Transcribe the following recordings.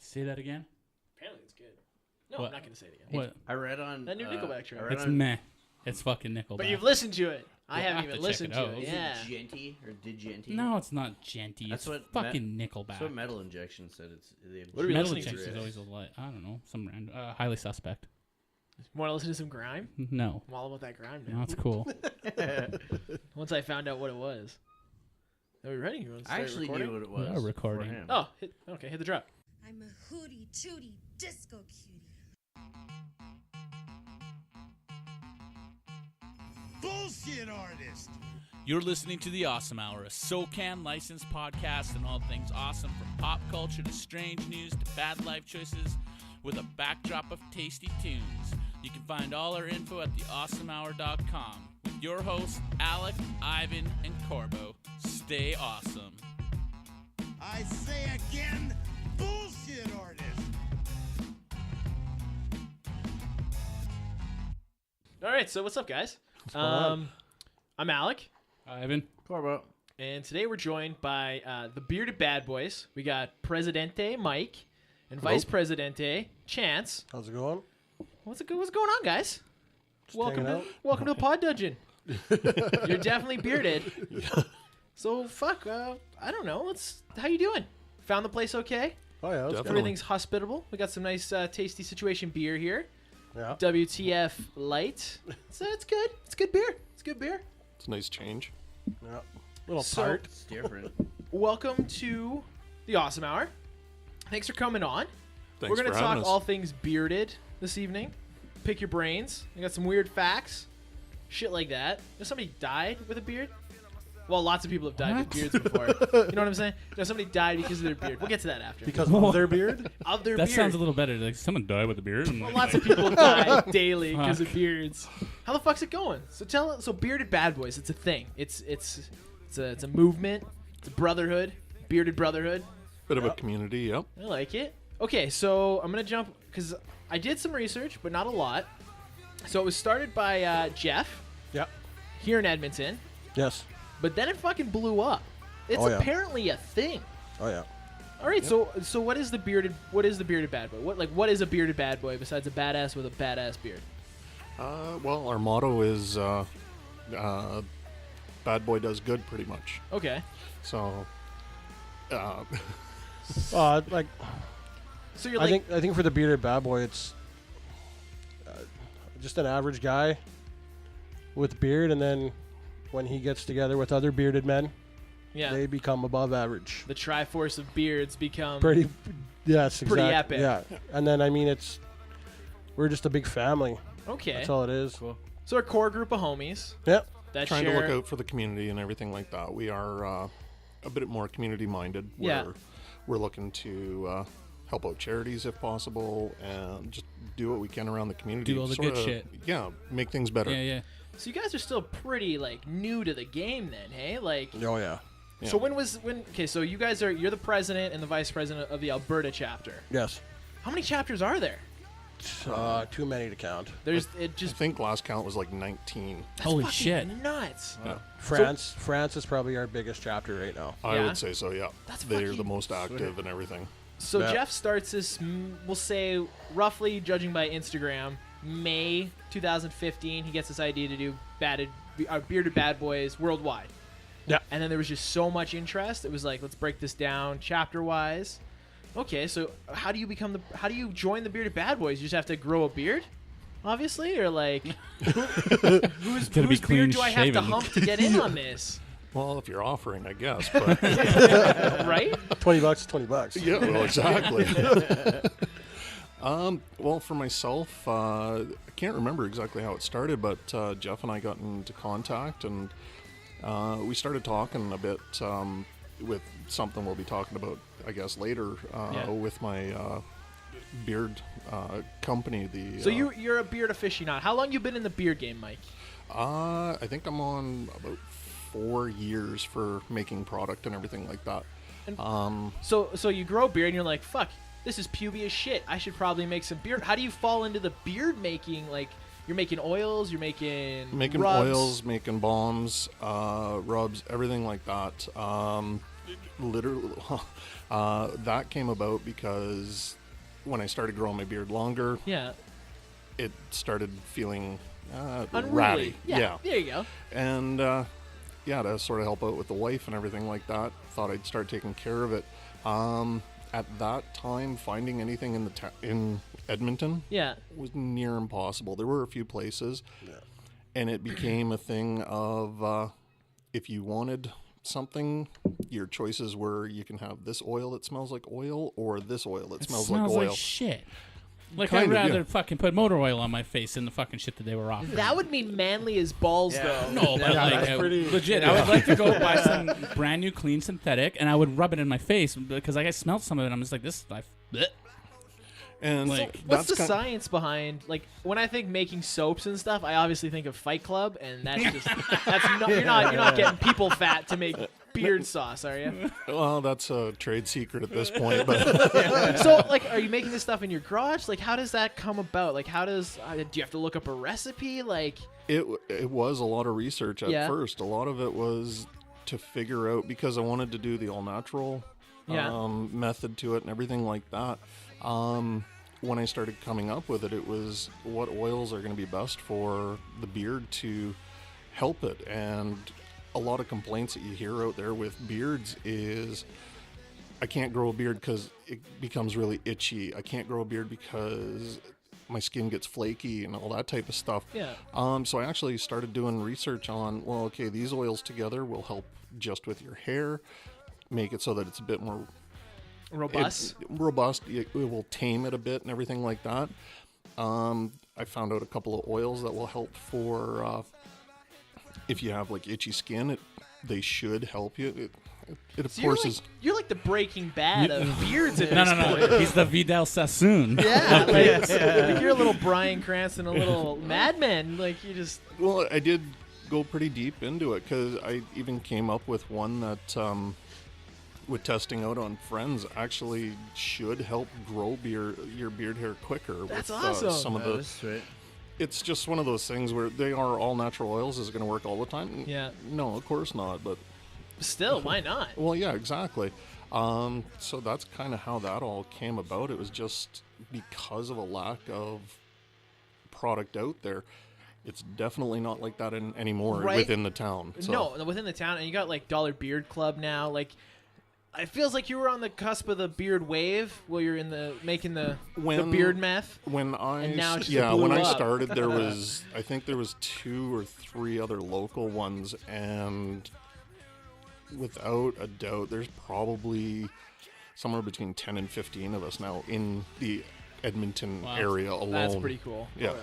Say that again. Apparently it's good. No, What? I'm not going to say it again. What? I read on That new Nickelback track. It's meh. It's fucking Nickelback. But you've listened to it. I Well, I haven't have even to check listened it to out. it. Is Yeah. Genty or Digenti? No, it's not Genty. That's It's what fucking Nickelback. That's what Metal Injection said. They have What are we Metal listening to Injection is today? always a light. I don't know. Some random. Highly suspect. Want to listen to some grime? No. I'm all about that grime No, now. it's cool. Once I found out what it was. Are we ready? You want to I start actually recording? knew what it was. We are recording. beforehand. Oh, hit the drop. I'm a hootie tootie disco cutie. Bullshit artist. You're listening to The Awesome Hour, a SoCan licensed podcast and all things awesome from pop culture to strange news to bad life choices with a backdrop of tasty tunes. You can find all our info at theawesomehour.com with your hosts, Alec, Ivan, and Corbo. Stay awesome. I say again, bullshit artist. All right, so what's up, guys? on? I'm Alec, Ivan. Corbo. and today we're joined by the Bearded Bad Boys. We got Presidente Mike and Vice Presidente Chance. How's it going? What's going on, guys? Welcome hanging to the Pod Dungeon. You're definitely bearded. So I don't know. How you doing? Found the place okay? Oh yeah, that's Everything's hospitable. We got some nice tasty situation beer here. yeah. WTF Light. So it's good. It's good beer. It's good beer. It's a nice change. Yeah. Little So- tart. It's different. Welcome to the Awesome Hour. Thanks for coming on. Thanks We're going for to talk having us. all things bearded this evening. Pick your brains. I got some weird facts. Shit like that. Has somebody died with a beard? Well, lots of people have died with beards before. You know what I'm saying? No, somebody died because of their beard. We'll get to that after. Because of their beard? Of their That beard. sounds a little better. Like someone died with a beard. Well, lots of people die daily because of Fuck. beards. How the fuck's it going? So bearded bad boys, it's a thing. It's a movement. It's a brotherhood. Bearded brotherhood. Bit of a community, yep. I like it. Okay, so I'm gonna jump because I did some research, but not a lot. So it was started by Jeff Yeah. here in Edmonton, Yes. but then it fucking blew up. It's Oh, yeah. apparently a thing. Oh yeah. All right, so what is the bearded bad boy? What is a bearded bad boy besides a badass with a badass beard? Well, our motto is bad boy does good, pretty much. Okay, So, Like so you're I like think for the bearded bad boy, it's just an average guy with beard, and then when he gets together with other bearded men, yeah. they become above average. The Triforce of beards become Pretty. Yes. Pretty exactly. epic. Yeah. And then we're just a big family. okay. That's all it is. Cool. So a core group of homies Yep. that trying share. to look out for the community and everything like that. We are a bit more community-minded. Yeah. We're looking to help out charities if possible and just do what we can around the community. Do all the good shit. Yeah, make things better. Yeah, yeah. So you guys are still pretty like new to the game, then, hey? Like, Oh yeah. Yeah. so okay? So you guys you're the president and the vice president of the Alberta chapter. Yes. How many chapters are there? Too many to count. There's I just think last count was like 19. that's Holy fucking shit. nuts. France is probably our biggest chapter right now. I Yeah? would say so, yeah. That's They're fucking the most active and everything. So Yeah. Jeff starts this, we'll say, roughly judging by Instagram, May 2015. He gets this idea to do bearded bad boys worldwide. Yeah. And then there was just so much interest. It was like, let's break this down chapter wise. Okay, so how do you join the bearded bad boys? You just have to grow a beard, obviously, or like, whose Gotta be beard clean do I have to shaven. hump to get in on this? Well, if you're offering, I guess. But Right? $20 is $20. yeah, well, exactly. Well, for myself, I can't remember exactly how it started, but Jeff and I got into contact, and we started talking a bit with something we'll be talking about, I guess, later with my beard company. So you're a beard aficionado. How long you been in the beard game, Mike? I think I'm on about 4 years for making product and everything like that. So you grow a beard and you're like, fuck, this is puby as shit. I should probably make some beard. How do you fall into the beard making? Like, you're making oils, you're making Making rubs. oils, making balms, rubs, everything like that. literally, that came about because when I started growing my beard longer, Yeah. it started feeling Unruly. ratty. Yeah. There you go. And yeah, to sort of help out with the wife and everything like that, thought I'd start taking care of it. At that time, finding anything in Edmonton Yeah. was near impossible. There were a few places, and it became a thing of if you wanted something, your choices were you can have this oil that smells like oil or this oil that smells like oil. shit. Like, Kind I'd of, rather yeah. fucking put motor oil on my face than the fucking shit that they were offering. That would mean manly as balls, though. No, but Yeah, like, that's pretty- legit, I would like to go buy some brand new clean synthetic, and I would rub it in my face because like, I smelled some of it, and I'm just like, this, bleh. And Like, What's the that's science behind, like, when I think making soaps and stuff, I obviously think of Fight Club, and that's just, you're not getting people fat to make beard sauce, are you? Well, that's a trade secret at this point, but So, like, are you making this stuff in your garage? Like, how does that come about? Like, how does, do you have to look up a recipe? Like, it was a lot of research at Yeah. first. A lot of it was to figure out, because I wanted to do the all natural Yeah. method to it and everything like that. When I started coming up with it, it was what oils are going to be best for the beard to help it. And a lot of complaints that you hear out there with beards is, I can't grow a beard because it becomes really itchy. I can't grow a beard because my skin gets flaky and all that type of stuff. Yeah. So I actually started doing research on, well, okay, these oils together will help just with your hair, make it so that it's a bit more robust? robust. It will tame it a bit and everything like that. I found out a couple of oils that will help for if you have like itchy skin. They should help you. It of So course is. you're like the Breaking Bad of beards at No, this no, point. no. He's the Vidal Sassoon. Yeah, like you're a little Bryan Cranston, a little Mad Men. Like, you just, Well, I did go pretty deep into it because I even came up with one that, with testing out on friends, actually should help grow your beard hair quicker. That's with, awesome. Some of Oh, the. that's right. It's just one of those things where they are all natural oils. Is it going to work all the time? Yeah. No, of course not. But still, why not? well, yeah, exactly. So that's kind of how that all came about. It was just because of a lack of product out there. It's definitely not like that anymore Right? within the town. So. No, within the town, and you got like Dollar Beard Club now. Like, it feels like you were on the cusp of the beard wave while you're in the making the beard meth. When I And now it just yeah, blew when I up. started, there was I think there was 2 or 3 other local ones, and without a doubt, there's probably somewhere between 10 and 15 of us now in the Edmonton Wow. area alone. That's pretty cool. Yeah.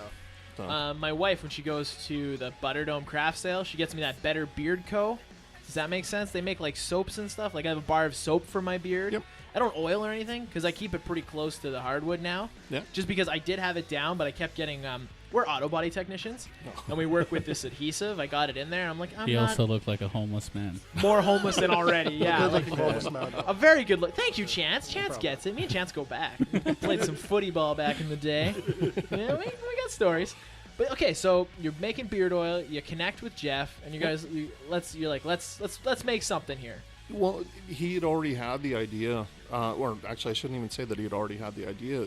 So- My wife, when she goes to the Butterdome craft sale, she gets me that Better Beard Co. Does that make sense? They make like soaps and stuff. Like, I have a bar of soap for my beard. Yep. I don't oil or anything because I keep it pretty close to the hardwood now. Yeah. Just because I did have it down, but I kept getting. We're auto body technicians, and we work with this adhesive. I got it in there. And I'm like, I'm He not also looked like a homeless man. more homeless than already. Yeah. Like like the homeless man. a very good look. Thank you, Chance. Chance gets it. Me and Chance go back. Played some footy ball back in the day. Yeah, we got stories. But okay, so you're making beard oil. You connect with Jeff, and you guys, let's make something here. Well, he had already had the idea, or actually, I shouldn't even say that he had already had the idea.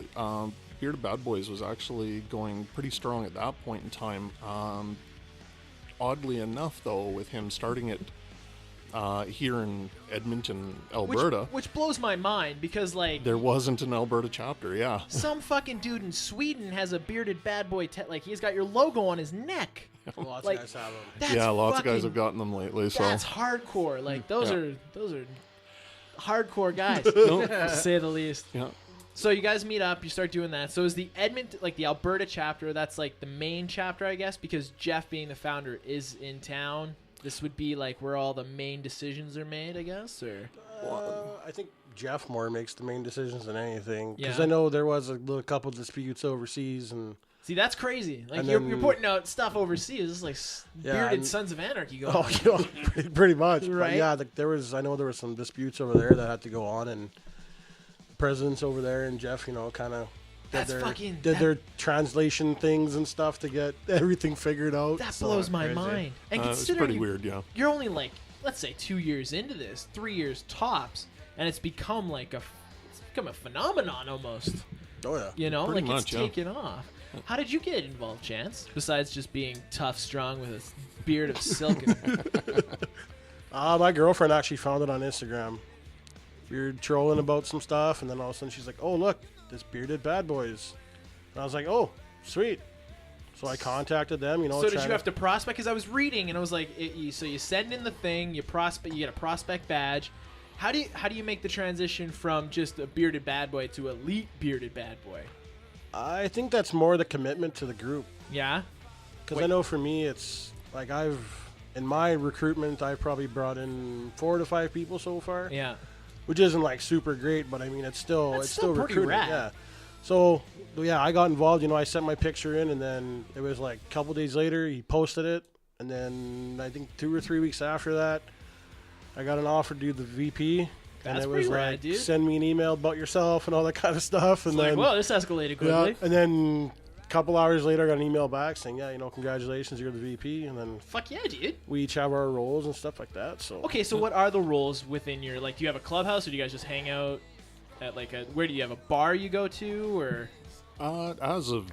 Bearded Bad Boys was actually going pretty strong at that point in time. Oddly enough, though, with him starting it here in Edmonton, Alberta, Which blows my mind because, like, there wasn't an Alberta chapter. Yeah, some fucking dude in Sweden has a bearded bad boy. Like, he's got your logo on his neck. Lots Like, of guys have them. That's yeah, lots of guys fucking- have gotten them lately. So That's hardcore. Like, those Yeah. are hardcore guys, No. to say the least. yeah. So you guys meet up, you start doing that. So is the Edmonton, like the Alberta chapter, that's like the main chapter, I guess, because Jeff, being the founder, is in town. This would be like where all the main decisions are made, I guess, or I think Jeff more makes the main decisions than anything. Because Yeah. I know there was a little couple disputes overseas, and see, that's crazy. Like And you're then- putting out stuff overseas. It's like Yeah, bearded and- Sons of Anarchy going. oh, on. you know, pretty much. Right. But yeah, there was. I know there was some disputes over there that had to go on, and the presidents over there and Jeff, kind of That's fucking- did their translation things and stuff to get everything figured out. That so- blows my crazy. mind. And It's considering pretty weird. Yeah. you're only like let's say 2 years into this, 3 years tops, and it's become a phenomenon almost. Oh yeah. You know, Pretty like much, it's yeah. taken off. How did you get involved, Chance? Besides just being tough, strong with a beard of silk. My girlfriend actually found it on Instagram. We were trolling about some stuff, and then all of a sudden she's like, "Oh, look, this bearded bad boys." And I was like, "Oh, sweet." So I contacted them. You know. So did you have to prospect? Because I was reading, and I was like, so you send in the thing, you get a prospect badge. How do you make the transition from just a bearded bad boy to elite bearded bad boy? I think that's more the commitment to the group. Yeah. Because I know for me, it's like in my recruitment, I've probably brought in 4 to 5 people so far. Yeah. Which isn't like super great, but I mean, it's still pretty recruiting. rad. Yeah. So yeah, I got involved. You know, I sent my picture in, and then it was like a couple days later, he posted it, and then I think 2 or 3 weeks after that, I got an offer to do the VP. And That's it was pretty like, rad, dude. send me an email about yourself and all that kind of stuff. And It's then, like, whoa, this escalated yeah, quickly. and then a couple hours later, I got an email back saying, yeah, you know, congratulations, you're the VP. And then Fuck yeah, dude. we each have our roles and stuff like that. So Okay, so what are the roles within your, like, do you have a clubhouse, or do you guys just hang out at, like, where do you have a bar you go to, or? As of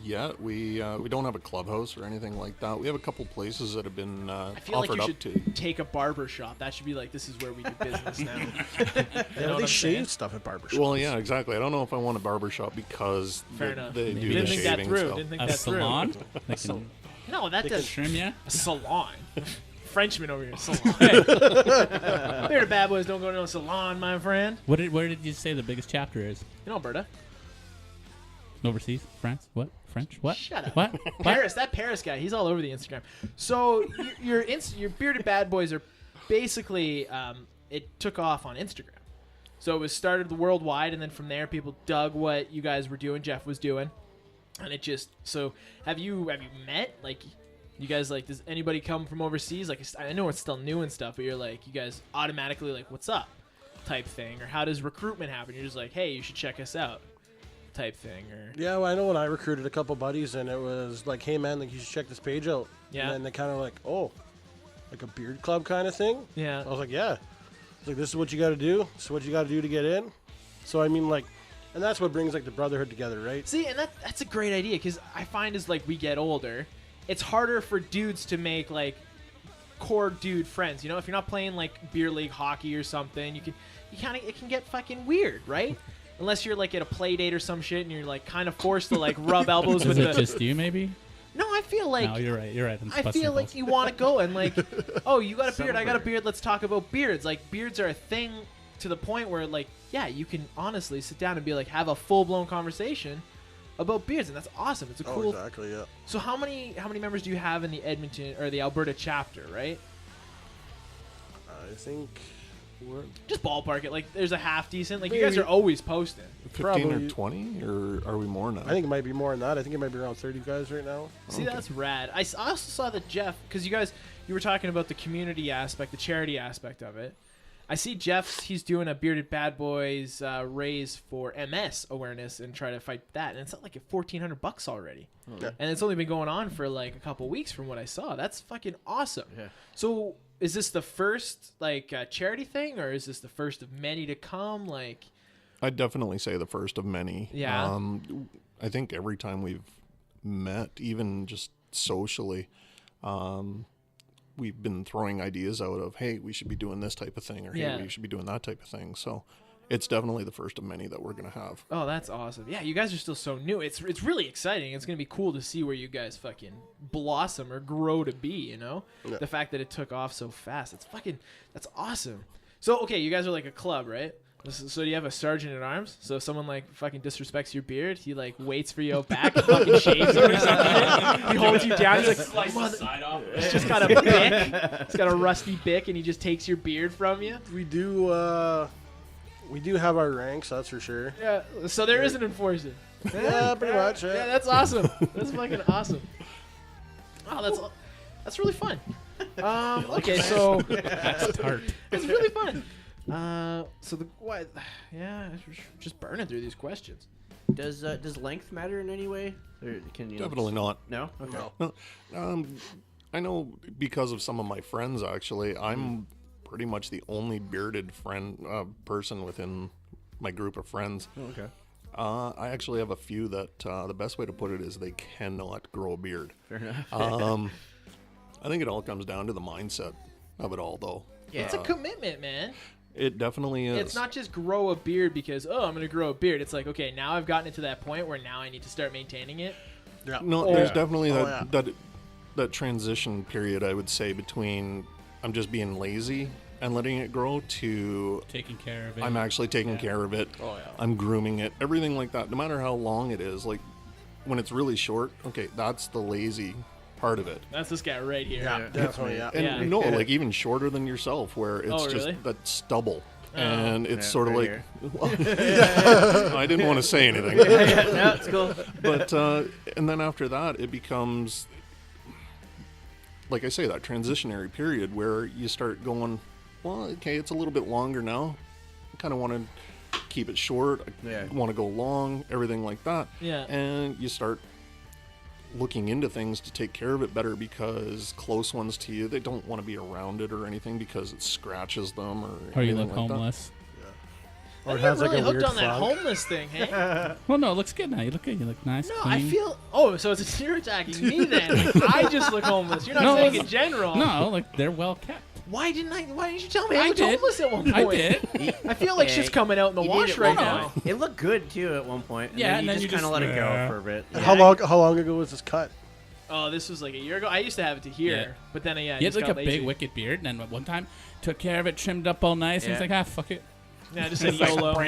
yet, we don't have a clubhouse or anything like that. We have a couple places that have been I feel like offered you up should to. take a barber shop. That should be like, this is where we do business now. You know they what I'm shave saying? stuff at barbershops. Well, yeah, exactly. I don't know if I want a barber shop because Fair enough. they do Didn't the think that shaving through. stuff. Didn't think A that salon? through. They can No, that does trim ya? a salon. Frenchman over here. Salon. Bearded bad boys don't go to no salon, my friend. Where did you say the biggest chapter is? In Alberta. Overseas? France? What? French? What? Shut up. What? Paris, that Paris guy, he's all over the Instagram. So your bearded bad boys are basically it took off on Instagram. So it was started worldwide, and then from there people dug what you guys were doing, Jeff was doing, and it just. So have you met, like, you guys, like, does anybody come from overseas? Like, I know it's still new and stuff, but you're like, you guys automatically like, what's up, type thing, or how does recruitment happen? You're just like, hey, you should check us out, type thing, or yeah, well, I know when I recruited a couple buddies, and it was like, hey man, like you should check this page out. Yeah. And then they kind of like, oh, like a beard club kind of thing. yeah. I was like, yeah. It's like, this is what you got to do. This is what you got to do to get in. So I mean, like, and that's what brings like the brotherhood together, right? See, and that's a great idea, because I find as like we get older, it's harder for dudes to make like core dude friends. You know, if you're not playing like beer league hockey or something, it can get fucking weird, right? Unless you're like at a play date or some shit, and you're like kind of forced to like rub elbows Is with it the. just you, maybe? No, I feel like. No, you're right. You're right. I'm I busting feel your like balls. you want to go and like, oh, you got a beard, I got a Celebrate. beard. Let's talk about beards. Like, beards are a thing to the point where, like, yeah, you can honestly sit down and be like, have a full blown conversation about beards, and that's awesome. It's a Oh, cool. exactly, yeah. So how many members do you have in the Edmonton or the Alberta chapter? Right, I think we're just ballpark it. Like, there's a half decent. Like, you guys are always posting. 15 Probably- or 20, or are we more now? I think it might be more than that. I think it might be around 30 guys right now. See, that's rad. I also saw that Jeff, because you were talking about the community aspect, the charity aspect of it. I see he's doing a Bearded Bad Boys raise for MS awareness and try to fight that, and it's at like $1,400 already. Yeah. And it's only been going on for like a couple weeks from what I saw. That's fucking awesome. Yeah. So is this the first like charity thing, or is this the first of many to come? Like, I'd definitely say the first of many. Yeah. I think every time we've met, even just socially, we've been throwing ideas out of, hey, we should be doing this type of thing, or Yeah. hey, we should be doing that type of thing. So it's definitely the first of many that we're going to have. oh, that's awesome. Yeah, you guys are still so new. It's really exciting. It's going to be cool to see where you guys fucking blossom or grow to be, you know? Yeah. The fact that it took off so fast. That's awesome. So, okay, you guys are like a club, right? So do you have a sergeant at arms? So if someone like fucking disrespects your beard, he like waits for you out back and fucking shaves you or something. He holds you down. He's like, "Mother-" He's just got a bick. He's got a rusty bick, and he just takes your beard from you. We do have our ranks, that's for sure. Yeah. So there is an enforcer. Yeah, pretty much. Yeah, Yeah. that's awesome. That's fucking awesome. Oh, that's really fun. Okay, so That's tart. it's really fun. So just burning through these questions. Does length matter in any way? Or can you Definitely not. No. Okay. No. I know because of some of my friends, actually, I'm pretty much the only bearded person within my group of friends. Okay. I actually have a few that the best way to put it is they cannot grow a beard. Fair enough. I think it all comes down to the mindset of it all, though. Yeah. It's a commitment, man. It definitely is. It's not just grow a beard because, oh, I'm going to grow a beard. It's like, okay, now I've gotten it to that point where now I need to start maintaining it. Yeah. No, Oh, there's yeah. definitely Oh, that transition period, I would say, between I'm just being lazy and letting it grow to Taking care of it. I'm actually taking care of it. Oh, yeah. I'm grooming it. Everything like that, no matter how long it is. Like, when it's really short, okay, that's the lazy part of it. That's this guy right here. Yeah, definitely. Yeah. And Yeah. no, like even shorter than yourself, where it's Oh, just really? that stubble. And it's Yeah, sort of right like, here. I didn't want to say anything. Yeah, it's cool. But and then after that, it becomes, like I say, that transitionary period where you start going, well, okay, it's a little bit longer now. I kind of want to keep it short. Yeah. I want to go long, everything like that. Yeah. And you start looking into things to take care of it better, because close ones to you, they don't want to be around it or anything because it scratches them or Or you anything look like that. homeless. Or I it get has like really a hooked weird on that funk. homeless thing, hey? Well, no, it looks good now. You look good. You look nice. No, clean. I feel. Oh, so it's you're attacking me then? I just look homeless. You're not No, saying in it's- general. No, like they're well kept. Why didn't you tell me I I looked did. homeless at one point? I did. I feel like Yeah, shit's coming out in the You did wash at right one now. point. It looked good too at one point. And Yeah, then and you then just you kind of just- let it go Yeah. for a bit. How long ago was this cut? Oh, this was like a year ago. I used to have it to here, Yeah. but then yeah, I He had just like got a lazy. big wicked beard, and then at one time took care of it, trimmed up all nice, and he's Yeah. like, fuck it. Yeah, I just said YOLO.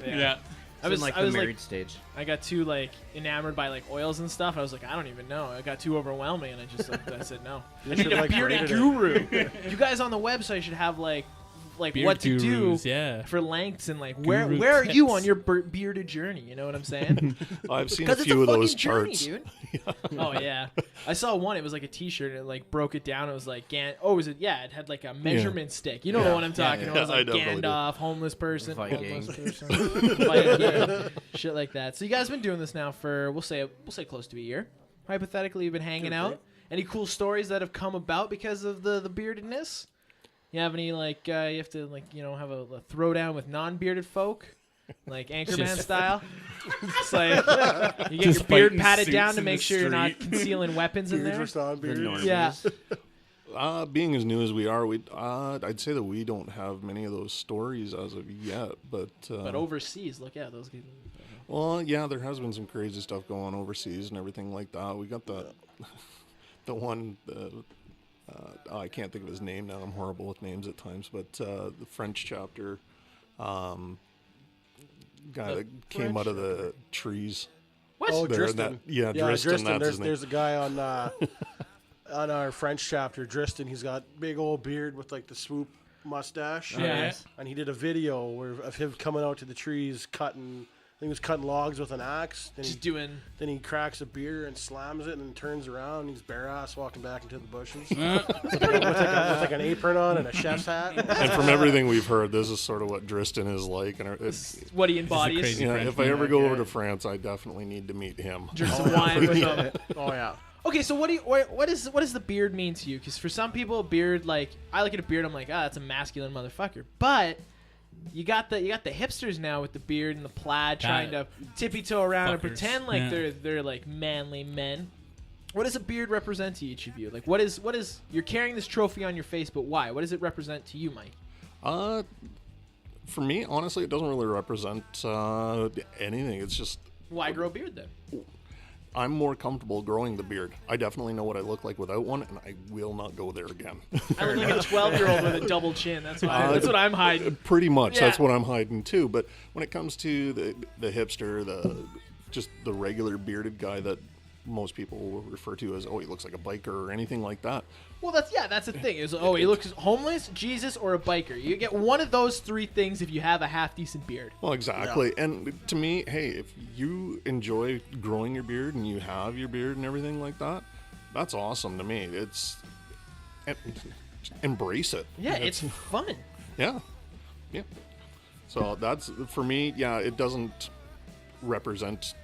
Yeah. I was like I the was married like stage. I got too like enamored by like oils and stuff. I was like, I don't even know. It got too overwhelming, and I just like, I said no. I need should've, a like, bearded rated it. guru. You guys on the website should have like Beard what to gurus, do yeah. for lengths and like where Guru are you tips. on your bearded journey? You know what I'm saying? I've seen a Because it's few a of fucking those journey, charts. dude. Oh yeah, I saw one. It was like a T-shirt, and it like broke it down. It was like was it? Yeah, it had like a measurement stick. You know Yeah. what I'm talking about? It was I like definitely do. Gandalf, homeless person, Viking. homeless person, Viking, shit like that. So you guys been doing this now for we'll say close to a year. Hypothetically, you've been hanging out. Any cool stories that have come about because of the beardedness? You have any like you have to like have a throwdown with non-bearded folk, like Anchorman Just- style? It's like you get Just your beard fighting patted suits down to in make the sure you're not street. concealing weapons in Beards there. versus non-beards. normies. Yeah. Being as new as we are, I'd say that we don't have many of those stories as of yet. But But overseas, look at those. well, yeah, there has been some crazy stuff going on overseas and everything like that. We got the the one. I can't think of his name now. I'm horrible with names at times, but the French chapter guy that came out of the trees. What? Oh, There, Driston. that- yeah, Driston, that's his name. There's a guy on on our French chapter, Driston. He's got big old beard with like the swoop mustache. Yeah. And he did a video of him coming out to the trees cutting. I think he was cutting logs with an axe. Then Just doing. then he cracks a beer and slams it and then turns around. And he's bare ass walking back into the bushes Uh, with like an apron on and a chef's hat. And from everything we've heard, this is sort of what Driston is like. And What he embodies. crazy- yeah, French if I man, ever go over to France, I definitely need to meet him. Drink some wine with him. Oh yeah. Okay, so what does the beard mean to you? Because for some people, beard, like I look at a beard, I'm like, that's a masculine motherfucker. But you got the hipsters now with the beard and the plaid, trying to tippy toe around and Fuckers. pretend like Yeah. they're like manly men. What does a beard represent to each of you? Like, what is you're carrying this trophy on your face, but why? What does it represent to you, Mike? For me, honestly, it doesn't really represent anything. It's just Why grow a beard then? I'm more comfortable growing the beard. I definitely know what I look like without one, and I will not go there again. I look like a 12-year-old with a double chin. That's why. That's what I'm hiding. Pretty much, that's Yeah. what I'm hiding too. But when it comes to the hipster, just the regular bearded guy that most people will refer to as, oh, he looks like a biker or anything like that. Well, that's the thing. Is he looks homeless, Jesus, or a biker. You get one of those three things if you have a half decent beard. Well, exactly. And to me, hey, if you enjoy growing your beard and you have your beard and everything like that, that's awesome to me. It's embrace it. Yeah, it's fun. Yeah. Yeah. So that's for me, yeah, it doesn't represent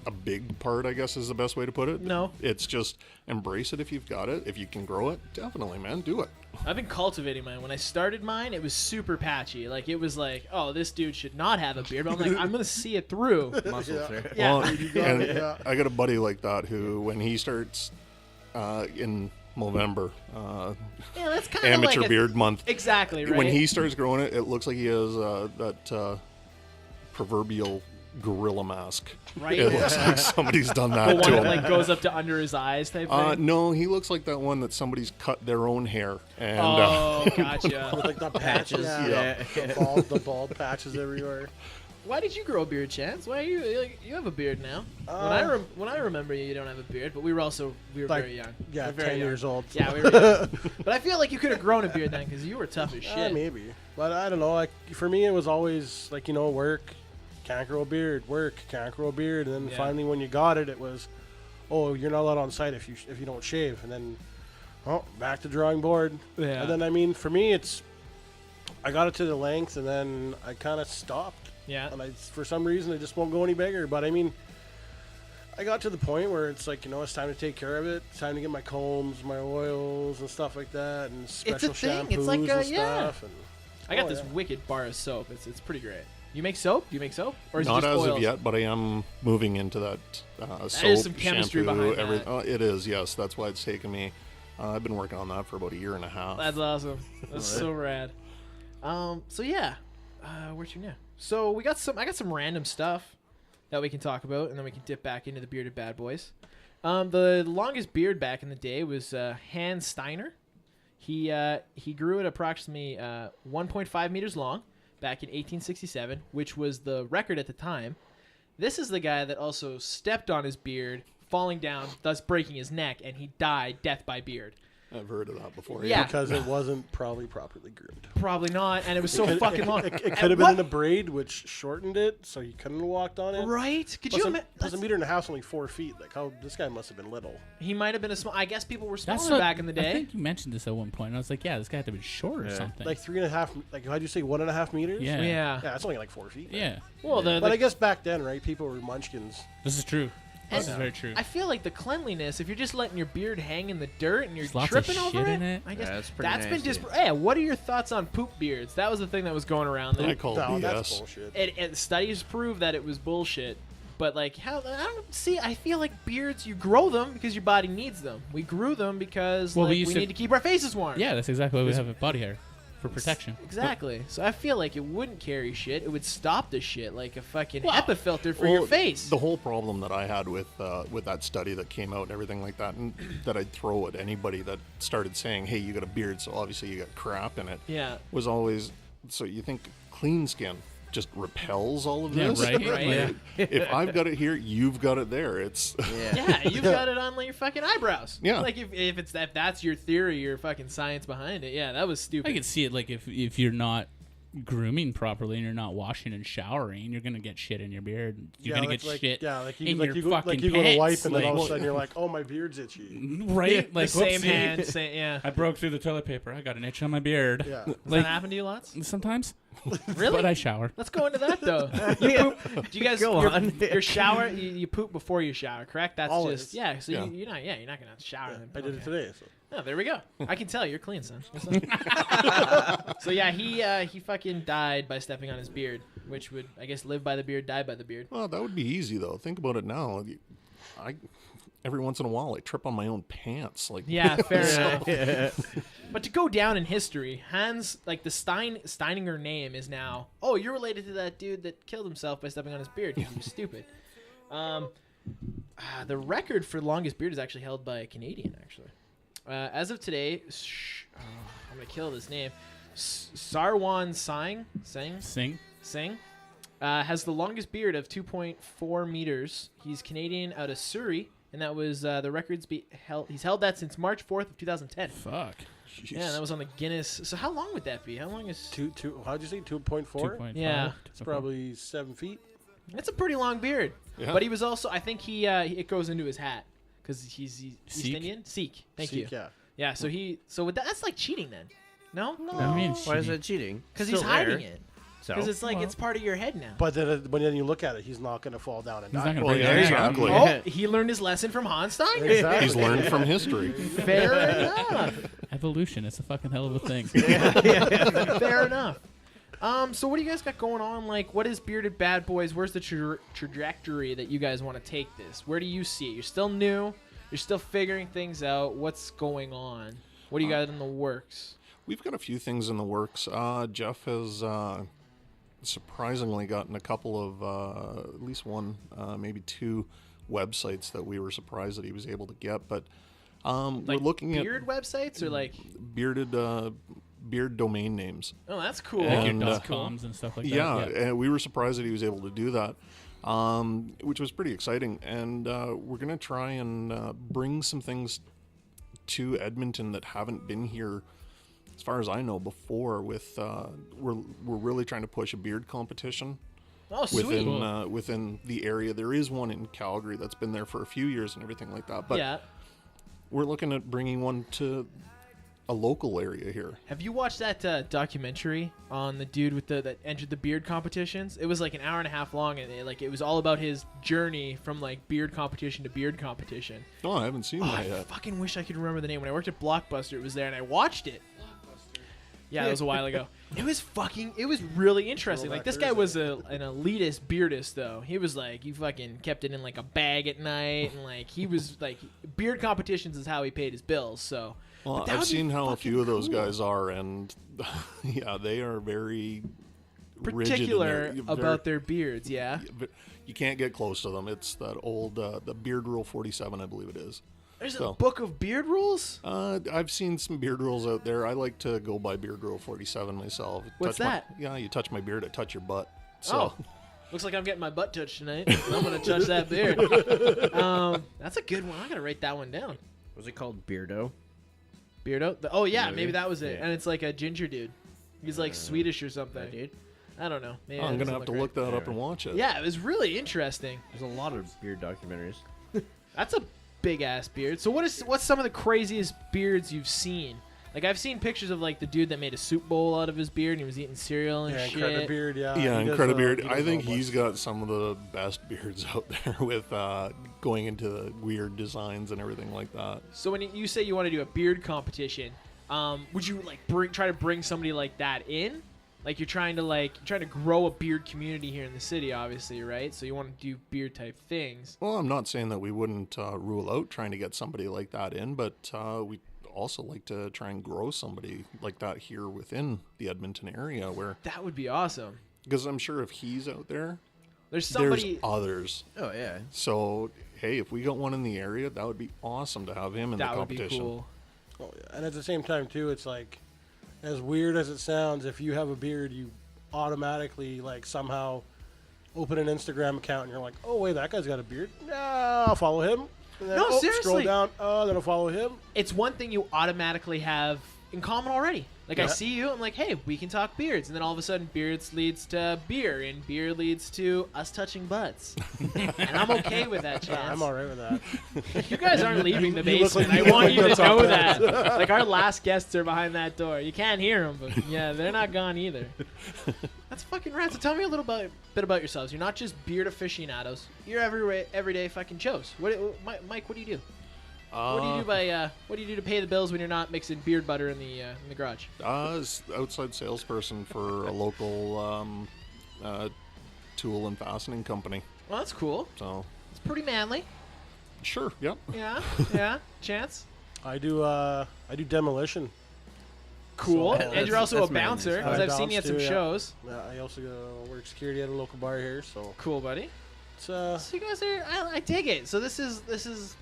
a big part, I guess is the best way to put it. No. It's just embrace it if you've got it. If you can grow it, definitely, man, do it. I've been cultivating mine. When I started mine, it was super patchy. Like, it was like, oh, this dude should not have a beard. But I'm like, I'm going to see it through. Muscles, right? Yeah. Well, You got and it, yeah. I got a buddy like that who, when he starts in November, Yeah, that's kind of amateur like beard month, Exactly, right? when he starts growing it, it looks like he has that proverbial gorilla mask. Right? It looks like somebody's done The that one to that, him. like, goes up to under his eyes type thing? No, he looks like that one that somebody's cut their own hair. And Oh, gotcha. With like the patches, Yeah. the bald patches everywhere. Why did you grow a beard, Chance? Why are you like, you have a beard now? When I remember you, you don't have a beard, but we were Like, very young. Yeah, We were very 10 young. years old. Yeah, we were young. But I feel like you could have grown a beard then because you were tough as shit. Maybe, but I don't know. Like for me, it was always like work, can't grow a beard, work, can't grow a beard, and then Yeah. finally when you got it, it was, oh, you're not allowed on site if you don't shave, and then, oh, back to drawing board. Yeah. And then I mean, for me, I got it to the length, and then I kind of stopped. Yeah. And for some reason, it just won't go any bigger. But I mean, I got to the point where it's like, it's time to take care of it. It's time to get my combs, my oils, and stuff like that, and special thing. shampoos It's like, and yeah. stuff. And, I got oh, this yeah. wicked bar of soap. It's pretty great. You make soap? Do you make soap? Or is not it just as oils? of yet, but I am moving into that soap, is some chemistry shampoo, behind that. Oh, it is, yes. That's why it's taken me. I've been working on that for about a year and a half. That's awesome. That's so rad. So yeah, where'd you now? So I got some random stuff that we can talk about, and then we can dip back into the bearded bad boys. The longest beard back in the day was Hans Steiner. He grew it approximately 1.5 meters long back in 1867, which was the record at the time. This is the guy that also stepped on his beard, falling down, thus breaking his neck, and he died death by beard. I've heard of that before. Yeah. because it wasn't probably properly groomed. Probably not, and it was so fucking long. It And could have what- been in a braid, which shortened it, so he couldn't have walked on it. Right? Could Plus, you a, imagine? plus a meter and a half, only 4 feet. Like, how this guy must have been little. He might have been a small. I guess people were smaller That's what, back in the day. I think you mentioned this at one point, and I was like, yeah, this guy had to be short or something. Like 3.5. Like, how'd you say 1.5 meters? Yeah. Yeah. Yeah, it's only like 4 feet. Yeah, Well, But I guess back then, right? People were munchkins. this is true. This is And- very true. I feel like the cleanliness. If you're just letting your beard hang in the dirt and you're There's lots of tripping over shit it, in it. I guess Yeah, it's pretty that's been nasty. just. Yeah. What are your thoughts on poop beards? That was the thing that was going around. I There. call No, BS. that's bullshit. And studies prove that it was bullshit. But like, how I don't see. I feel like beards, you grow them because your body needs them. We grew them because Well, we like, used we to- need to keep our faces warm. Yeah, that's exactly why we have body hair for protection. Exactly. So I feel like it wouldn't carry shit. It would stop the shit like a fucking Well, HEPA filter for Well, your face. The whole problem that I had with that study that came out and everything like that, and that I'd throw at anybody that started saying, "Hey, you got a beard, so obviously you got crap in it," Yeah. was always, so you think clean skin just repels all of Yeah, this? right. Right. Yeah. If I've got it here, you've got it there. It's Yeah. Yeah, you've got it on like your fucking eyebrows. Yeah. Like if that's your theory, your fucking science behind it. Yeah, that was stupid. I can see it like if you're not grooming properly and you're not washing and showering, you're gonna get shit in your beard. You're gonna like, get like, shit yeah, like you, in like your you go, fucking like you go to wipe, pants. and then all of Like, a sudden you're like, "Oh, my beard's itchy." right? the Like same whoopsie. hand, yeah. I broke through the toilet paper. I got an itch on my beard. Yeah. Does Like that happen to you lots? sometimes, Really? but I shower. Let's go into that though. You poop, do you guys Go on. your shower? You poop before you shower, correct? That's Always. just yeah. So Yeah. you're not gonna have to shower. then. I did it Okay. today. So. Oh, there we go. I can tell you're clean, son. So yeah, he fucking died by stepping on his beard, which would I guess live by the beard, die by the beard. well, that would be easy though. Think about it now. Every once in a while, I trip on my own pants. Like, Yeah, fair enough. But to go down in history, Hans, like the Steininger name is now, oh, you're related to that dude that killed himself by stepping on his beard because he was stupid. The record for longest beard is actually held by a Canadian, actually. As of today, I'm going to kill this name. Sarwan Singh has the longest beard of 2.4 meters. He's Canadian out of Surrey. And that was the records held. He's held that since March 4th of 2010. Fuck. Yeah, that was on the Guinness. So how long would that be? How long is? Two. How'd you say 2.4? 2.5. Yeah. It's probably 7 feet. That's a pretty long beard. Yeah. But he was also, I think it goes into his hat because he's East Sikh? Indian. Sikh. Thank you. Sikh, Yeah. Yeah. So with that's like cheating then. No. I mean, Why is shitty. that cheating? Because he's Still hiding there. it. So Because it's like it's part of your head now. But then you look at it, he's not going to fall down and He's die. not gonna Well, break yeah, your neck. exactly. Oh, he learned his lesson from Hanstein? Exactly. He's learned from history. Fair enough. Evolution. It's a fucking hell of a thing. Fair enough. So what do you guys got going on? Like, what is Bearded Bad Boys? Where's the trajectory that you guys want to take this? Where do you see it? You're still new. You're still figuring things out. What's going on? What do you got in the works? We've got a few things in the works. Jeff has surprisingly gotten a couple of, at least one, maybe two websites that we were surprised that he was able to get. But we're looking Beard websites or like? at beard domain names. Oh, that's cool. Like And, your .coms and stuff like that. Yeah, and we were surprised that he was able to do that, which was pretty exciting. And we're going to try and bring some things to Edmonton that haven't been here, as far as I know, before. With we're really trying to push a beard competition Oh, sweet. within the area. There is one in Calgary that's been there for a few years and everything like that. But Yeah. we're looking at bringing one to a local area here. Have you watched that documentary on the dude with that entered the beard competitions? It was like an hour and a half long, and it was all about his journey from like beard competition to beard competition. No, I haven't seen Oh, that I yet. fucking wish I could remember the name. When I worked at Blockbuster, it was there, and I watched it. Yeah, it was a while ago. It was really interesting. Like, this guy was an elitist beardist, though. He was like, he fucking kept it in like a bag at night, and like he was like, beard competitions is how he paid his bills. So, Well, but that I've would be seen how a fucking few of those cool. guys are, and yeah, they are very particular rigid in about their beards. Yeah. You can't get close to them. It's that old the Beard Rule 47, I believe it is. There's So. a book of beard rules. I've seen some beard rules out there. I like to go by Beard Rule 47 myself. What's that? You touch my beard, I touch your butt. So, Oh, looks like I'm getting my butt touched tonight. I'm gonna touch that beard. That's a good one. I'm gonna write that one down. was it called Beardo? Beardo. Oh yeah, Maybe. maybe that was it. Yeah. And it's like a ginger dude. He's like Swedish or something. That dude. I don't know. Maybe I'm that going to doesn't have to right. look that up and watch it. Yeah, it was really interesting. There's a lot of beard documentaries. That's a big ass beard. So what's some of the craziest beards you've seen? Like, I've seen pictures of like the dude that made a soup bowl out of his beard and he was eating cereal and Yeah, shit. Incredibeard, yeah. Yeah, he does, Incredibeard. he I does think all he's that. got some of the best beards out there with going into the weird designs and everything like that. So when you say you want to do a beard competition, would you like try to bring somebody like that in? Like you're trying to grow a beard community here in the city, obviously, right? So you want to do beard type things. Well, I'm not saying that we wouldn't rule out trying to get somebody like that in, but we also like to try and grow somebody like that here within the Edmonton area, where That would be awesome. because I'm sure if he's out there, There's somebody. there's others. Oh yeah. So hey, if we got one in the area, that would be awesome to have him in That the would be competition. cool. Oh, yeah. And at the same time, too, it's like, as weird as it sounds, if you have a beard, you automatically, like, somehow open an Instagram account and you're like, oh, wait, that guy's got a beard? No, I'll follow him. And then, No, Scroll seriously. down. Oh, then I'll follow him. It's one thing you automatically have in common already. Like, I Yeah. see you, I'm like, hey, we can talk beards. And then all of a sudden, beards leads to beer, and beer leads to us touching butts. And I'm okay with that, Chance. I'm all right with that. You guys aren't leaving the You look basement. like I you want you to that's on know that. Like, our last guests are behind that door. You can't hear them, but yeah, they're not gone either. That's fucking rad. So tell me a little bit about yourselves. You're not just beard aficionados. You're everyday fucking Joes. Mike, what do you do? What do you do what do you do to pay the bills when you're not mixing beard butter in the garage? As outside salesperson for a local tool and fastening company. Well, that's cool. So It's pretty manly. sure, yep. Yeah, yeah. Chance. I do demolition. Cool. So, and you're also a that's manly. bouncer, I because I've seen you at bounce some too, yeah. shows. I also work security at a local bar here, so Cool, buddy. it's So you guys are, I dig it. So this is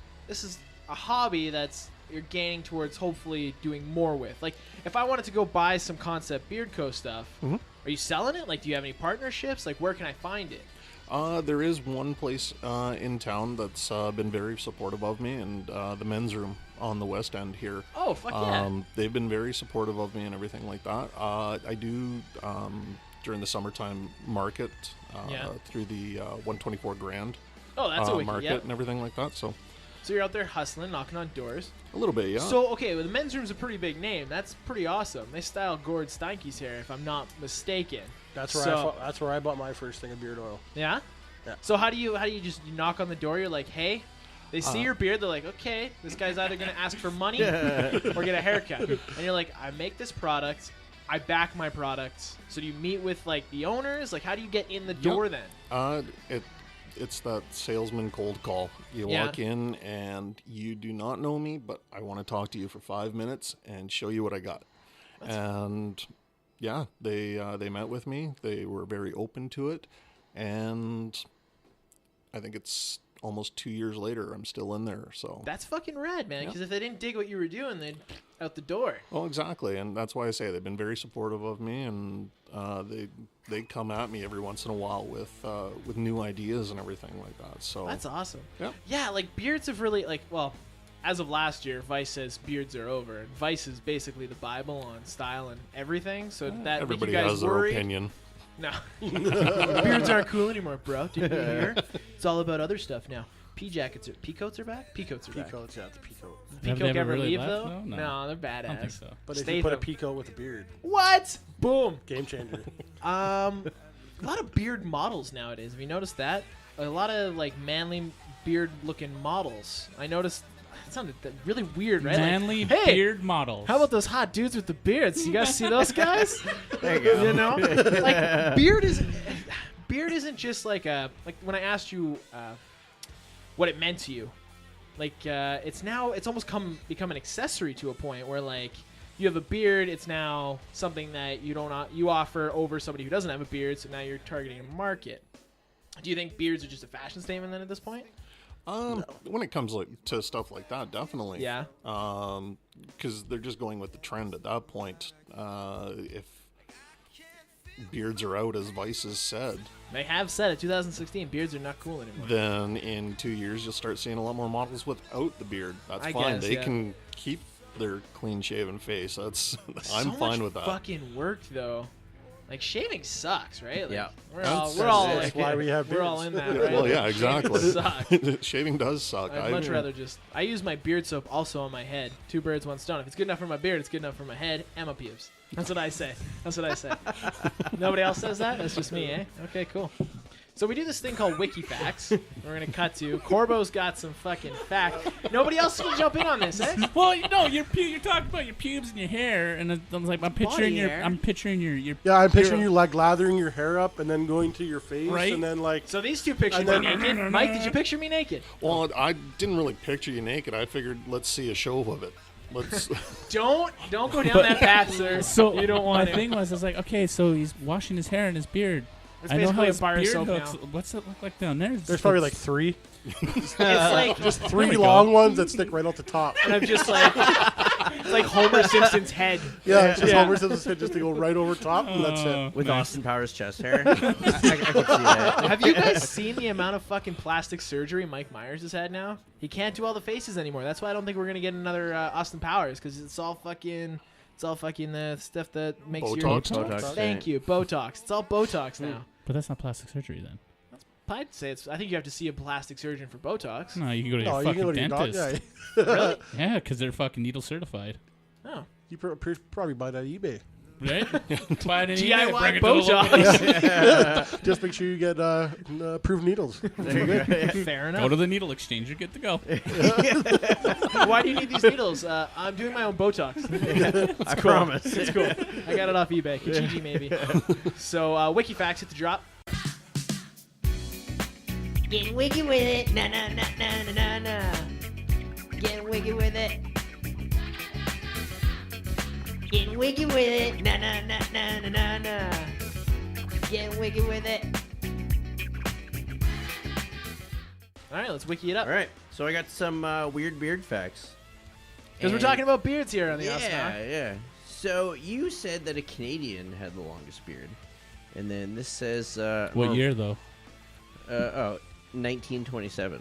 a hobby that's you're gaining towards hopefully doing more with. Like, if I wanted to go buy some Concept Beard Co. stuff, Mhm. are you selling it? Like, do you have any partnerships? Like, where can I find it? There is one place in town that's been very supportive of me, and the men's room on the west end here. Oh, fuck yeah. They've been very supportive of me and everything like that. I do during the summertime market Yeah. through the 124 Grand Oh, that's a wicked, market yeah. and everything like that. So So you're out there hustling, knocking on doors. A little bit, yeah. So, okay, well, the men's room's a pretty big name. That's pretty awesome. They style Gord Steinke's hair, if I'm not mistaken. That's where that's where I bought my first thing of beard oil. Yeah? Yeah. So how do you just you knock on the door, you're like, hey, they see your beard, they're like, okay, this guy's either going to ask for money or get a haircut. And you're like, I make this product, I back my products. So do you meet with, like, the owners? Like, how do you get in the door then? It's that salesman cold call. You walk in and you do not know me, but I want to talk to you for 5 minutes and show you what I got. And yeah, they met with me. They were very open to it, and I think it's almost 2 years later. I'm still in there. So that's fucking rad, man. Because if they didn't dig what you were doing, they'd out the door. Well, exactly, and that's why I say they've been very supportive of me, and they come at me every once in a while with new ideas and everything like that. So that's awesome. Yeah, like beards have really as of last year, Vice says beards are over, and Vice is basically the Bible on style and everything. So that everybody make you guys has their worried? opinion. No, beards aren't cool anymore, bro. Did you hear? It's all about other stuff now. Peacoats are back. Peacoats, yeah, the peacoat. Have they Peacoat ever really leave left, though? though? No, they're badass. I don't think so. But if Stay you put a them. peacoat with a beard, What? Boom. game changer. A lot of beard models nowadays. Have you noticed that? A lot of like manly beard-looking models. I noticed. It sounded really weird, right? Manly like, hey, beard models. how about those hot dudes with the beards? You guys see those guys? There you go. You know, like beard isn't just like when I asked you what it meant to you. Like it's almost become an accessory to a point where like you have a beard, it's now something that you offer over somebody who doesn't have a beard, so now you're targeting a market. Do you think beards are just a fashion statement then at this point? When it comes to stuff like that, definitely. Yeah. Because they're just going with the trend at that point. If beards are out, as Vice has said, They have said it. 2016, beards are not cool anymore. then in 2 years you'll start seeing a lot more models without the beard. That's I fine. guess, They yeah. can keep their clean-shaven face. I'm so fine much with that. Fucking work though. Like shaving sucks, right? Like, Yeah. We're all That's why we have we're all beards. in that, right? Well, yeah, Like, exactly. shaving sucks. Shaving does suck. I'd much rather just. I use my beard soap also on my head. 2 birds, 1 stone. If it's good enough for my beard, it's good enough for my head and my pubes. That's what I say. Nobody else says that? That's just me, eh? Okay, cool. So we do this thing called WikiFacts. We're going to cut to. Corbo's got some fucking fact. Nobody else can jump in on this, eh? Well, you're talking about your pubes and your hair, and I'm like, I'm picturing your Yeah, I'm picturing you like lathering your hair up and then going to your face, Right. and then like So these two picture me naked. Mike, did you picture me naked? Well, I didn't really picture you naked. I figured, let's see a show of it. Let's. Don't go down that path, sir. So you don't want my it. thing was, I was like, okay, so he's washing his hair and his beard. It's I know how basically a his bar beard soap looks. now. What's it look like down there? there's probably like 3, It's like just There 3 we go. long ones that stick right off the top. and I'm just like it's like Homer Simpson's head. Yeah, it's just Homer Simpson's head just to go right over top, and that's it. With Austin Powers' chest hair. I can see that. Have you guys seen the amount of fucking plastic surgery Mike Myers has had now? He can't do all the faces anymore. That's why I don't think we're gonna get another Austin Powers, because it's all fucking the stuff that makes Botox? your Botox, Thank you, Botox. It's all Botox now. But that's not plastic surgery then. I'd say I think you have to see a plastic surgeon for Botox. No, you can go to No, your you can go fucking to your dentist. doctor. Yeah, Yeah, because they're fucking needle certified. Oh, you probably buy that at eBay. Right? Buy it in DIY eBay, bring it to the local- Botox. Just make sure you get approved needles. Fair enough. Go to the needle exchange, you're good to go. Why do you need these needles? I'm doing my own Botox. I promise. It's cool. I got it off eBay. Kijiji, maybe. So, WikiFacts, hit the drop. Getting wiggy with it, na na na na na na na. Getting wiggy with it. Getting wiggy with it, na na na na na na na. Getting wiggy with it. All right, let's wiki it up. All right, so I got some weird beard facts. Because we're And- talking about beards here on the Austin Yeah, Hour. yeah. So you said that a Canadian had the longest beard, and then this says What year, though? 1927.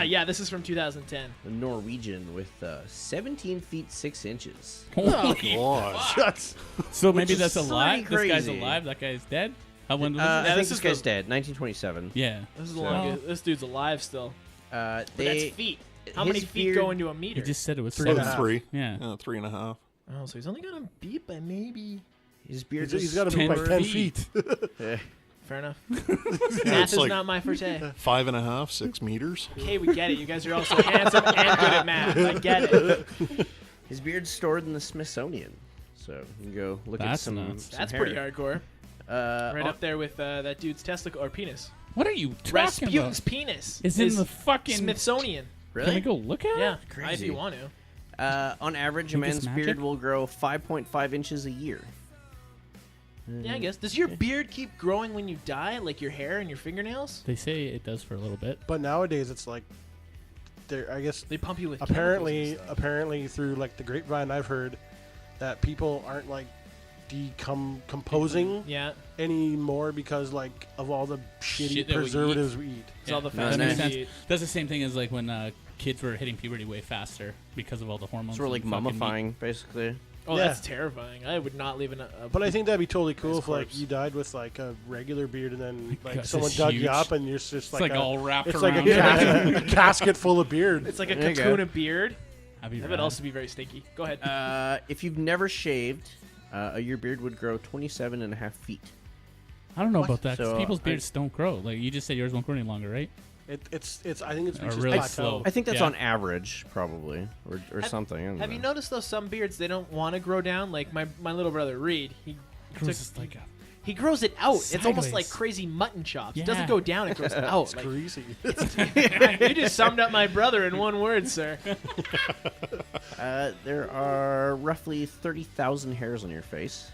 Yeah, this is from 2010. A Norwegian with 17 feet 6 inches. Holy Gosh. That's So maybe is that's alive? pretty This guy's crazy. alive? That guy's dead? When was I this? think this this is guy's the- dead. 1927. Yeah. This is the So- longest. This dude's alive still. But that's They feet. How many his feet beard- go into a meter? He just said it was Three and a seven. half. 3. Yeah. 3.5. Oh, so he's only gonna beat by maybe. His beard He's just got to be by 10 10 feet. feet. Fair enough. Yeah, Math it's is like not my forte. 5.5, 6 meters. Okay, we get it. You guys are all so handsome and good at math. I get it. His beard's stored in the Smithsonian, so you can go look at That's some. nuts. some That's hair. pretty hardcore. Right on- up there with that dude's testicle or penis. What are you talking Rasputin's about? penis Is in the fucking Smithsonian. Really? Can we go look at Yeah, it? if Crazy. you want to. On average, a Think it's man's beard magic? will grow 5.5 inches a year. Yeah, I guess. Does your beard keep growing when you die, like your hair and your fingernails? They say it does for a little bit. But nowadays, it's like, I guess They pump you with apparently chemicals and stuff. apparently through like the grapevine I've heard that people aren't like decomposing Yeah, anymore because like of all the shitty Shit that we preservatives we eat. it's all the No, fast that makes food sense. you eat. That's the same thing as like when kids were hitting puberty way faster because of all the hormones. So we're like and fucking mummifying, basically. Oh, Yeah. that's terrifying. I would not leave a But I think that'd be totally cool Nice if like corpse. you died with like a regular beard and then like Because someone it's dug huge. you up and you're just It's like, like a, all wrapped it's like around. a casket full of beard. It's like a There you cocoon go. of beard. That'd be That rad. would also be very stinky. Go ahead. If you've never shaved, your beard would grow 27.5 feet. I don't know about that. 'cause So, people's I- beards don't grow. Like you just said, yours won't grow any longer, right? It's I think it's Or reached its really plateau. slow. I think that's Yeah. on average, probably, or Have- something. I don't Have you know. noticed though some beards they don't want to grow down? Like my little brother Reed, he Grows just like a he grows it out. It's almost Sideways. like crazy mutton chops. It Yeah. doesn't go down; it grows out. It's Like, greasy. you just summed up my brother in one word, sir. There are roughly 30,000 hairs on your face.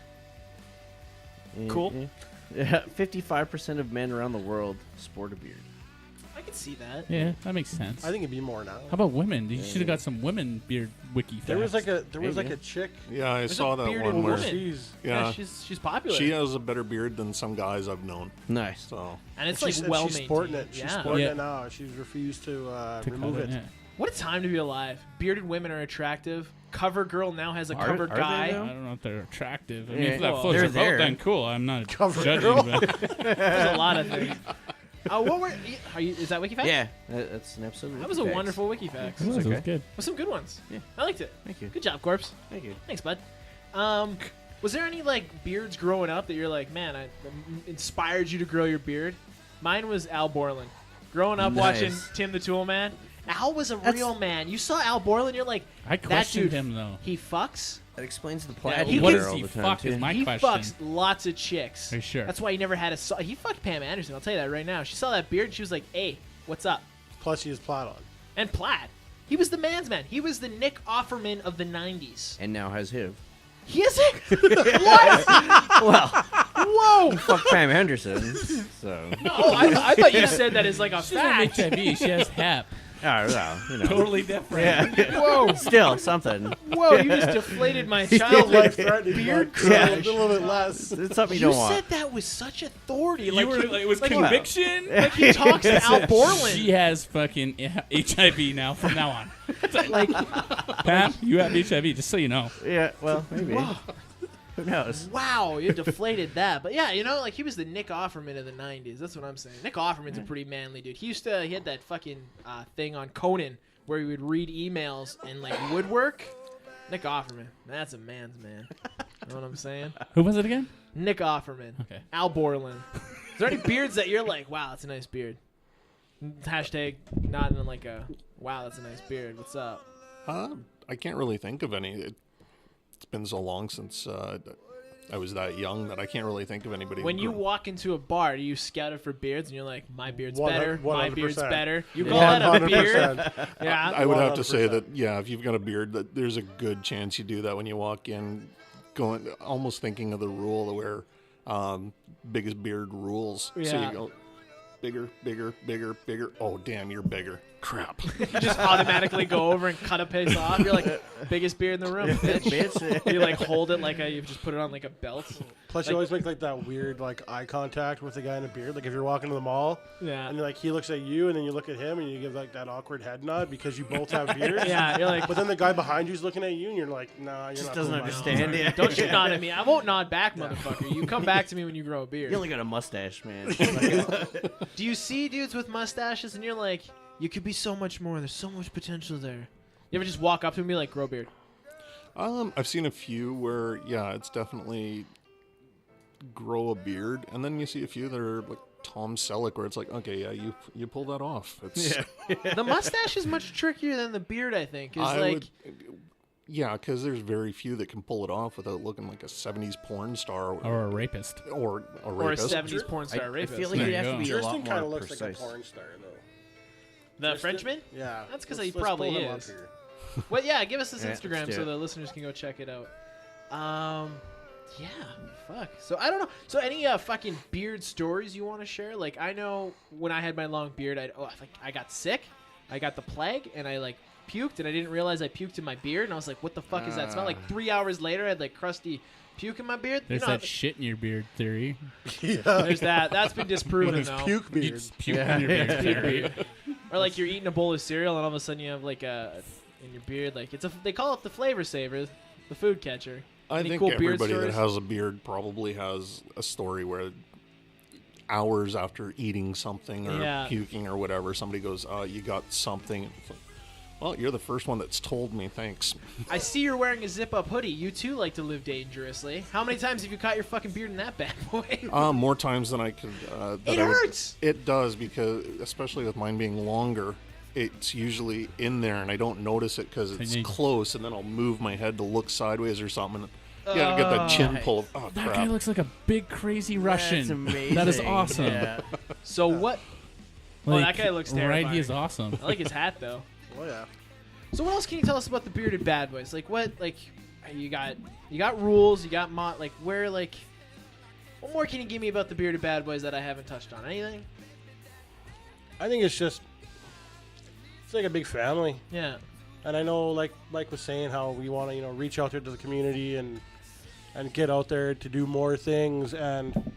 Cool. Yeah, 55% of men around the world sport a beard. I can see that. yeah. That makes sense. I think it'd be more now. How about women? You should have got some women beard wiki facts. There was like a Maybe. chick. Yeah, I There's saw a that bearded one where woman. yeah, she's popular. she has a better beard than some guys I've known. Nice. So and it's she's, like and well she's sporting it. maintained. She's Yeah. sporting Yeah. it now. She's refused to to remove cut it. Yeah. What a time to be alive. Bearded women are attractive. Cover girl now has a cover they, guy. though? I don't know if they're attractive. I mean, Yeah. if that Well, floats they're your boat, there. then cool. I'm not Cover judging. girl. But There's a lot of things. What were? Is that WikiFacts? Yeah, that's an episode. Of That was a Wikifacts. wonderful WikiFacts. it was okay. good. With some good ones. Yeah. I liked it. Thank you. Good job, Corpse. Thank you. Thanks, bud. Was there any like beards growing up that you're like, man, I inspired you to grow your beard? Mine was Al Borland. Growing up Nice. watching Tim the Tool Man, Al was a That's- real man. You saw Al Borland, you're like, I that questioned dude, him though. he fucks. That explains the Yeah, plaid. he what gets- does all he the time, fuck? too. Is my He question. fucks lots of chicks. Are you sure? That's why he never had a. He fucked Pam Anderson. I'll tell you that right now. She saw that beard and she was like, "Hey, what's up?" Plus, he has plaid on. And plaid. He was the man's man. He was the Nick Offerman of the '90s. And now has HIV. He is it? What? Well, Whoa! fuck Pam Anderson. So. Oh, I thought you said that as like a She doesn't have fact. HIV. She has HEP. Oh, well, you know. Totally different. Yeah. Whoa! Still something. Whoa! You just deflated my childhood beard Yeah. crush. A little bit less. It's something You you, don't want. said that with such authority. You Like were he- like, it was like he- conviction. like he talks to Al Borland. She has fucking HIV now from now on. Like, Pam, you have HIV, just so you know. Yeah, well, maybe. Who knows? wow, you deflated that. But yeah, you know, like he was the Nick Offerman of the '90s. That's what I'm saying. Nick Offerman's a pretty manly dude. He had that fucking thing on Conan where he would read emails and like woodwork. Nick Offerman, that's a man's man. You know what I'm saying? Who was it again? Nick Offerman. Okay. Al Borland. Is there any beards that you're like, wow, that's a nice beard? Hashtag not in like a, wow, that's a nice beard. What's up? I can't really think of any. It's been so long since I was that young that I can't really think of anybody. When who you grew- walk into a bar, do you scout it for beards and you're like, my beard's 100%. better, my beard's better? You call Yeah. that a beard? 100%. Yeah. I would have to say 100%. that, yeah, if you've got a beard, that there's a good chance you do that when you walk in, going almost thinking of the rule where biggest beard rules. So Yeah. you go bigger, bigger, bigger, bigger. Oh, damn, you're bigger. Crap. You just automatically go over and cut a piece off. You're like, biggest beard in the room, bitch. Bitch. You like hold it like you've just put it on like a belt. Plus, you always make like that weird like eye contact with the guy in a beard. Like if you're walking to the mall, Yeah. and like he looks at you, and then you look at him, and you give like that awkward head nod because you both have beards. Yeah, you're like, But then the guy behind you's looking at you, and you're like, nah, you're Just not. doesn't cool, man. understand it. don't you nod at me. I won't nod back, motherfucker. You come back to me when you grow a beard. You only got a mustache, man. Do you see dudes with mustaches and you're like, You could be so much more. There's so much potential there. You ever just walk up to me like, grow a beard? I've seen a few where, yeah, it's definitely grow a beard, and then you see a few that are like Tom Selleck, where it's like, okay, yeah, you pull that off. It's, The mustache is much trickier than the beard, I think. Yeah, because there's very few that can pull it off without looking like a 70s porn star Or a rapist. or a or a rapist. 70s porn star I rapist. feel like There you you have go. to be a Tristan lot kind of more looks precise. like a porn star, though. the Tristan? Frenchman? Yeah. That's 'cause Let's- he let's probably pull him up is. here. Well, yeah, give us his Yeah, let's Instagram do so it. the listeners can go check it out. Yeah, fuck. So I don't know. So any fucking beard stories you want to share? Like I know when I had my long beard, I got sick, I got the plague, and I like puked, and I didn't realize I puked in my beard, and I was like, what the fuck is that smell? Like 3 hours later, I had like crusty puke in my beard. There's you know, that shit in your beard theory. there's that. That's been disproven It's though. puke You beard. just puke in your beard theory. Or like you're eating a bowl of cereal, and all of a sudden you have like a in your beard. Like they call it the flavor saver, the food catcher. I Any think cool beard everybody that stories? has a beard probably has a story where hours after eating something or Yeah. puking or whatever, somebody goes, you got something. It's like, well, you're the first one that's told me, thanks. I see you're wearing a zip-up hoodie. You too like to live dangerously. How many times have you caught your fucking beard in that bad boy? More times than I could. It hurts! It does, because especially with mine being longer, it's usually in there and I don't notice it because it's you- close, and then I'll move my head to look sideways or something. You gotta get that chin pulled. Oh, That crap. guy looks like a big crazy Russian. That's amazing. That is awesome. Yeah. So what? Like, that guy looks Right, terrifying. he is awesome. I like his hat though. Oh yeah. So what else can you tell us about the bearded bad boys? Like what? Like you got rules. You got like where like. What more can you give me about the bearded bad boys that I haven't touched on? Anything? I think it's like a big family. Yeah. And I know, like Mike was saying, how we want to, reach out there to the community and get out there to do more things. And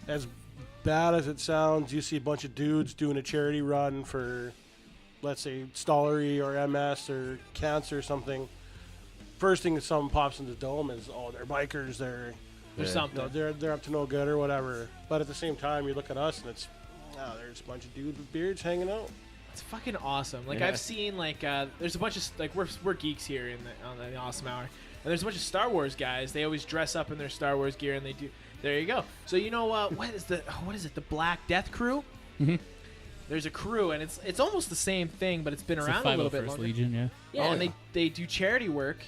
as bad as it sounds, you see a bunch of dudes doing a charity run for, let's say, Stollery or MS or cancer or something. First thing that someone pops in the dome is, oh, they're bikers, they're something. they're up to no good or whatever. But at the same time, you look at us and it's, there's a bunch of dudes with beards hanging out. It's fucking awesome. Like Yeah. I've seen like there's a bunch of like we're geeks here on the Awesome Hour, and there's a bunch of Star Wars guys. They always dress up in their Star Wars gear, and they do. There you go. So you know what is it? The Black Death Crew. Mm-hmm. There's a crew, and it's almost the same thing, but it's been It's around the a little bit 501st longer. Legion, yeah. Yeah, Oh, and yeah. they do charity work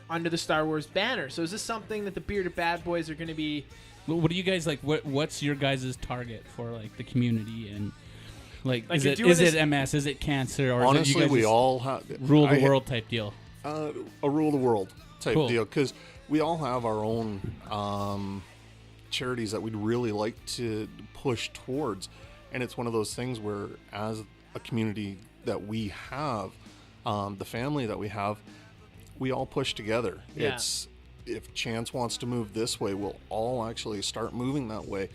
under the Star Wars banner. So is this something that the Bearded Bad Boys are going to be? What do you guys like? What's your guys' target for like the community and like Like is you're it doing is this- it MS? Is it cancer? Or is it Honestly, you guys we just all have rule the world type deal? a rule the world type Cool. deal, because we all have our own charities that we'd really like to push towards, and it's one of those things where, as a community that we have, the family that we have, we all push together. Yeah. It's if Chance wants to move this way, we'll all actually start moving that way,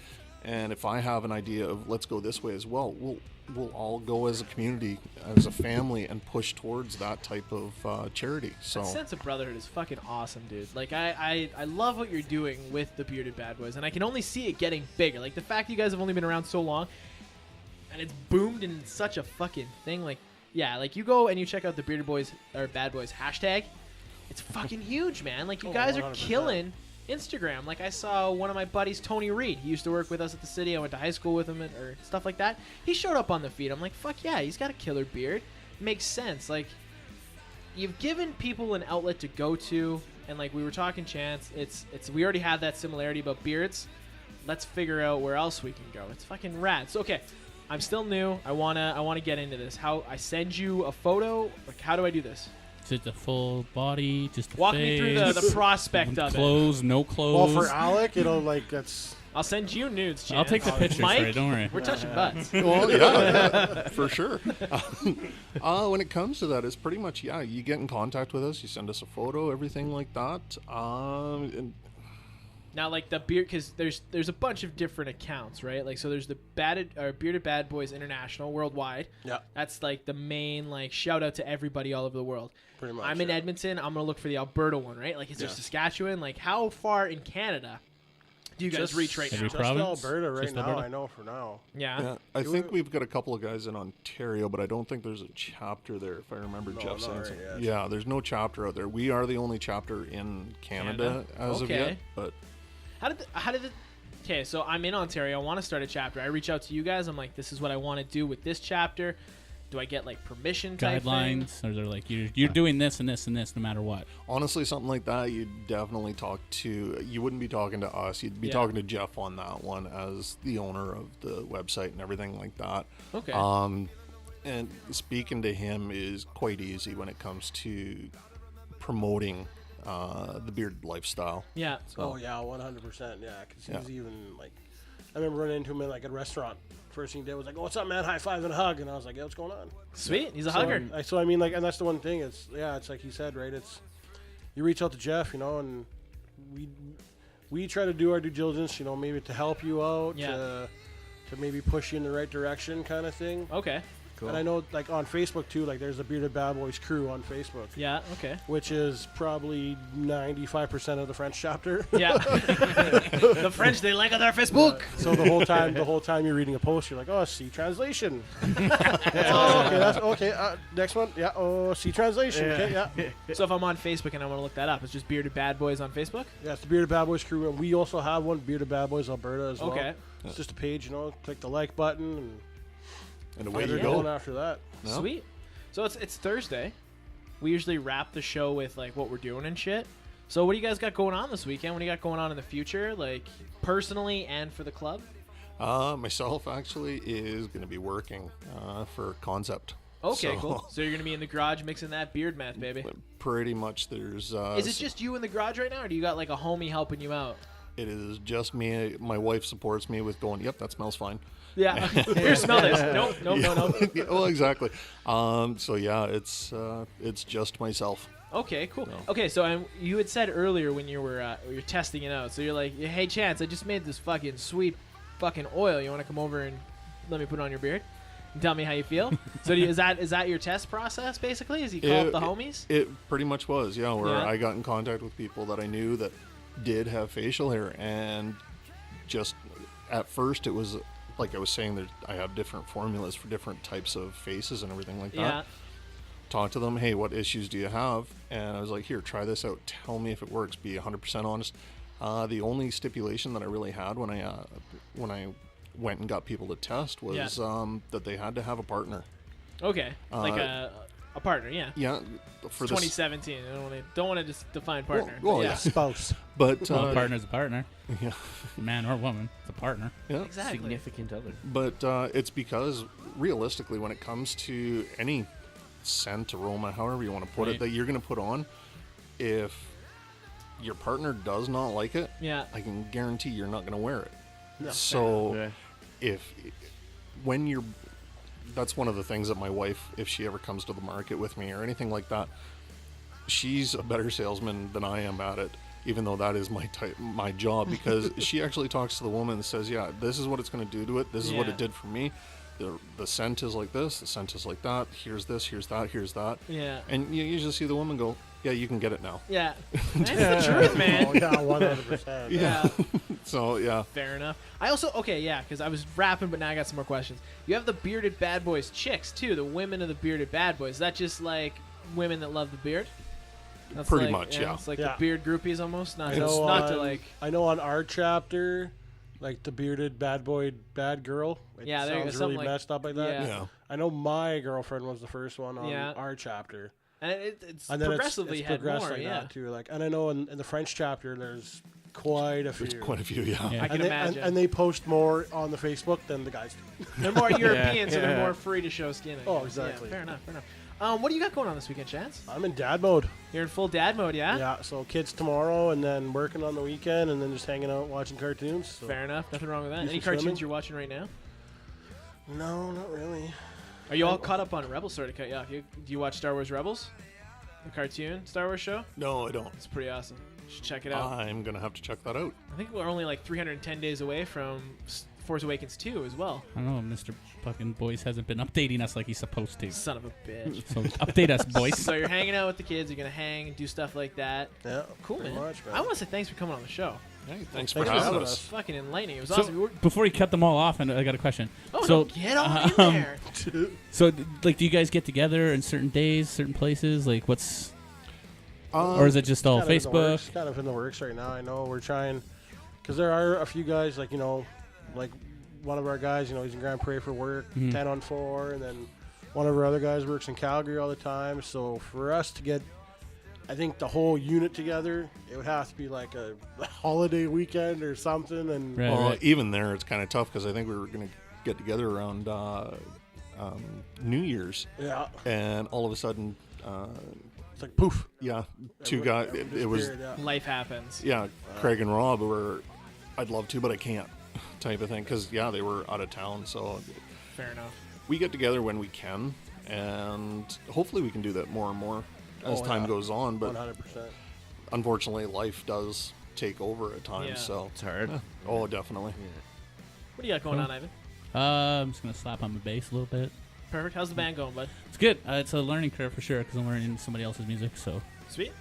and if I have an idea of let's go this way as well, we'll all go as a community, as a family, and push towards that type of charity. So That sense of brotherhood is fucking awesome, dude. Like I love what you're doing with the Bearded Bad Boys, and I can only see it getting bigger. Like the fact you guys have only been around so long, and it's boomed in such a fucking thing. Like yeah, like you go and you check out the Bearded Boys or Bad Boys hashtag. It's fucking huge, man. Like you guys are 100%. killing Instagram. Like I saw one of my buddies, Tony Reed. He used to work with us at the city. I went to high school with him or stuff like that. He showed up on the feed. I'm like, fuck yeah, he's got a killer beard. Makes sense. Like you've given people an outlet to go to, and like we were talking, Chance. It's we already have that similarity about beards. Let's figure out where else we can go. It's fucking rad. So okay, I'm still new. I wanna get into this. How I send you a photo? Like how do I do this? Is it the full body? Just the Walk face? me through the prospect of it. Clothes, no Well, clothes. for Alec, that's I'll send you nudes, Chance. I'll take the pictures, Mike, right? Don't worry. We're touching butts. well, yeah, for sure. When it comes to that, it's pretty much you get in contact with us, you send us a photo, everything like that. And Now, like the beard, because there's a bunch of different accounts, right? Like, so there's the Bearded Bad Boys International worldwide. yeah, That's like the main like shout out to everybody all over the world. pretty much. I'm in yeah. Edmonton. I'm gonna look for the Alberta one, right? Like, is there Yeah. Saskatchewan? Like, how far in Canada Do you guys reach right Every now? Just province? Alberta right Just now. Alberta? I know for now. Yeah. Yeah, I think we've got a couple of guys in Ontario, but I don't think there's a chapter there, if I remember Jeff not saying right something. yet. Yeah, there's no chapter out there. We are the only chapter in Canada as of Okay. yet, but How did it? Okay, so I'm in Ontario. I want to start a chapter. I reach out to you guys. I'm like, this is what I want to do with this chapter. Do I get like permission type thing? Guidelines, or they're like you're doing this and this and this no matter what. honestly, something like that, you'd definitely talk to. You wouldn't be talking to us. You'd be Yeah. talking to Jeff on that one as the owner of the website and everything like that. Okay. And speaking to him is quite easy when it comes to promoting the bearded lifestyle. Yeah. Oh yeah, 100%. Yeah, because Yeah. he's even like, I remember running into him in like a restaurant. First thing he did was like, "Oh, what's up, man? High five and a hug." And I was like, "Yeah, what's going on?" Sweet. He's a So, hugger. so I mean, like, and that's the one thing. It's it's like he said, right? It's you reach out to Jeff, and we try to do our due diligence, maybe to help you out, Yeah. to maybe push you in the right direction, kind of thing. Okay. And I know, like, on Facebook too, like, there's the Bearded Bad Boys crew on Facebook. Yeah. Okay. Which is probably 95% of the French chapter. Yeah. The French, they like their Facebook. So the whole time you're reading a post, you're like, "Oh, see translation." Okay. Next one. Yeah. Oh, see translation. Okay. Yeah. So if I'm on Facebook and I want to look that up, it's just Bearded Bad Boys on Facebook. Yeah, it's the Bearded Bad Boys crew, and we also have one, Bearded Bad Boys Alberta as well. Okay. It's just a page, click the like button, And and away get you it going go. after that. Yeah. Sweet. So it's Thursday. We usually wrap the show with like what we're doing and shit. So what do you guys got going on this weekend? What do you got going on in the future, like personally and for the club? Myself actually is going to be working for Concept. Okay, So, cool. So you're gonna be in the garage mixing that beard meth, baby. Pretty much, there's. Is it just you in the garage right now, or do you got like a homie helping you out? It is just me. My wife supports me with going, "Yep, that smells fine." Yeah. Here, smell this. Nope. No. Yeah, well, exactly. So yeah, it's just myself. Okay, cool. No. Okay, so you had said earlier when you were testing it out, so you're like, "Hey, Chance, I just made this fucking sweet fucking oil. You want to come over and let me put it on your beard and tell me how you feel?" So is that your test process basically? Is he call up the homies? It pretty much was, yeah. Where Yeah. I got in contact with people that I knew that did have facial hair, and just at first it was like I was saying, I have different formulas for different types of faces and everything like that. Yeah. Talk to them, "Hey, what issues do you have?" And I was like, "Here, try this out. Tell me if it works. Be 100% honest." The only stipulation that I really had when I went and got people to test was that they had to have a partner. Okay, like a partner, yeah. Yeah, for It's 2017. I don't want to just define partner. Well, but yeah. Spouse. But Well, a partner's a partner. yeah, Man or woman, it's a partner. yeah. Exactly. Significant other. But it's because realistically, when it comes to any scent, aroma, however you want to put Right. it, that you're going to put on, if your partner does not like it, Yeah. I can guarantee you're not going to wear it. No. So Yeah. when you're, that's one of the things that my wife, if she ever comes to the market with me or anything like that, she's a better salesman than I am at it, even though that is my job, because she actually talks to the woman and says, "Yeah, this is what it's going to do to it. This is what Yeah. it did for me. The scent is like this. The scent is like that. Here's this. Here's that. Here's that." Yeah. And you usually see the woman go, "Yeah, you can get it now." Yeah. That's the truth, man. Oh, yeah, 100%. Yeah. So yeah, Fair enough. I also because I was rapping, but now I got some more questions. You have the Bearded Bad Boys chicks too, the women of the Bearded Bad Boys. Is that just like women that love the beard? That's Pretty like, much, yeah. It's like Yeah. the beard groupies almost. Not I know, not to like. I know on our chapter, like the Bearded Bad Boy Bad Girl. It Yeah, there you go, sounds something really like- messed up like that. yeah. yeah. I know my girlfriend was the first one on Yeah. our chapter. And it's And then progressively it's had progressed more. like Yeah. that too. Like, and I know in the French chapter, there's quite a few. There's quite a few. Yeah. Yeah. I can and they, imagine. and they post more on the Facebook than the guys do. They're more European, so they're yeah. more free to show skin. I Oh, guess. exactly. Yeah, fair enough. Fair enough. What do you got going on this weekend, Chance? I'm in dad mode. You're in full dad mode, yeah? Yeah, so kids tomorrow, and then working on the weekend, and then just hanging out watching cartoons. So. Fair enough. Nothing wrong with that. Do Any some cartoons swimming? you're watching right now? No, not really. Are you all caught up on Rebels? Sorry to cut you off. Do you watch Star Wars Rebels? The cartoon Star Wars show? No, I don't. It's pretty awesome. You should check it out. I'm gonna have to check that out. I think we're only like 310 days away from Force Awakens 2 as well. I don't know, Mr. fucking Boyce hasn't been updating us like he's supposed to. Son of a bitch. So update us, boys. So you're hanging out with the kids. You're going to hang and do stuff like that. Yeah, Cool, pretty man. much, man. I want to say thanks for coming on the show. Hey, thanks for for having having us. us. Fucking enlightening. It was So, awesome. We were- before you cut them all off, and I got a question. oh, so no, get on in there. So, like, do you guys get together in certain days, certain places? Like, what's, or is it just all Kind of in the Facebook? works, kind of in the works right now. I know we're trying, because there are a few guys, like, like one of our guys, he's in Grand Prairie for work, 10 on 4, and then one of our other guys works in Calgary all the time. So for us to get, I think, the whole unit together, it would have to be like a holiday weekend or something. And Right, Well, right. even there, it's kind of tough because I think we were going to get together around New Year's, yeah, and all of a sudden, it's like poof. yeah, two guys. It was, disappeared, yeah. Life happens. yeah, Craig and Rob were, I'd love to, but I can't, type of thing. Because yeah, they were out of town, so Fair enough. we get together when we can, and hopefully we can do that more and more as Oh, time yeah. goes on. But 100%. unfortunately, life does take over at times. Yeah. So It's hard. oh, definitely. What do you got going on, Ivan? I'm just gonna slap on my bass a little bit. Perfect. How's the band going, bud? It's good. It's a learning curve for sure because I'm learning somebody else's music. So Sweet.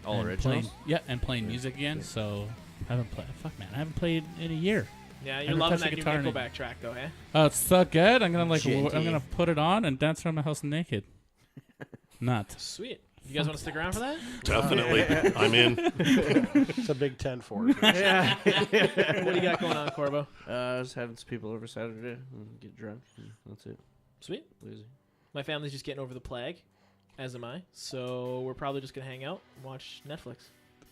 All and originals. playing, yeah, and playing music again. So I haven't played. Fuck, man, I haven't played in a year. Yeah, you're haven't loving touched that a new guitar in it. Nickelback track, though, eh? Oh, it's so good. I'm gonna GNT. I'm gonna put it on and dance around my house naked. Not. Sweet. You guys want to stick around for that? Definitely, I'm in. It's a big 10 for it. Yeah. What do you got going on, Corbo? Just having some people over Saturday and get drunk. And that's it. Sweet. Lazy. My family's just getting over the plague, as am I. So we're probably just gonna hang out, and watch Netflix,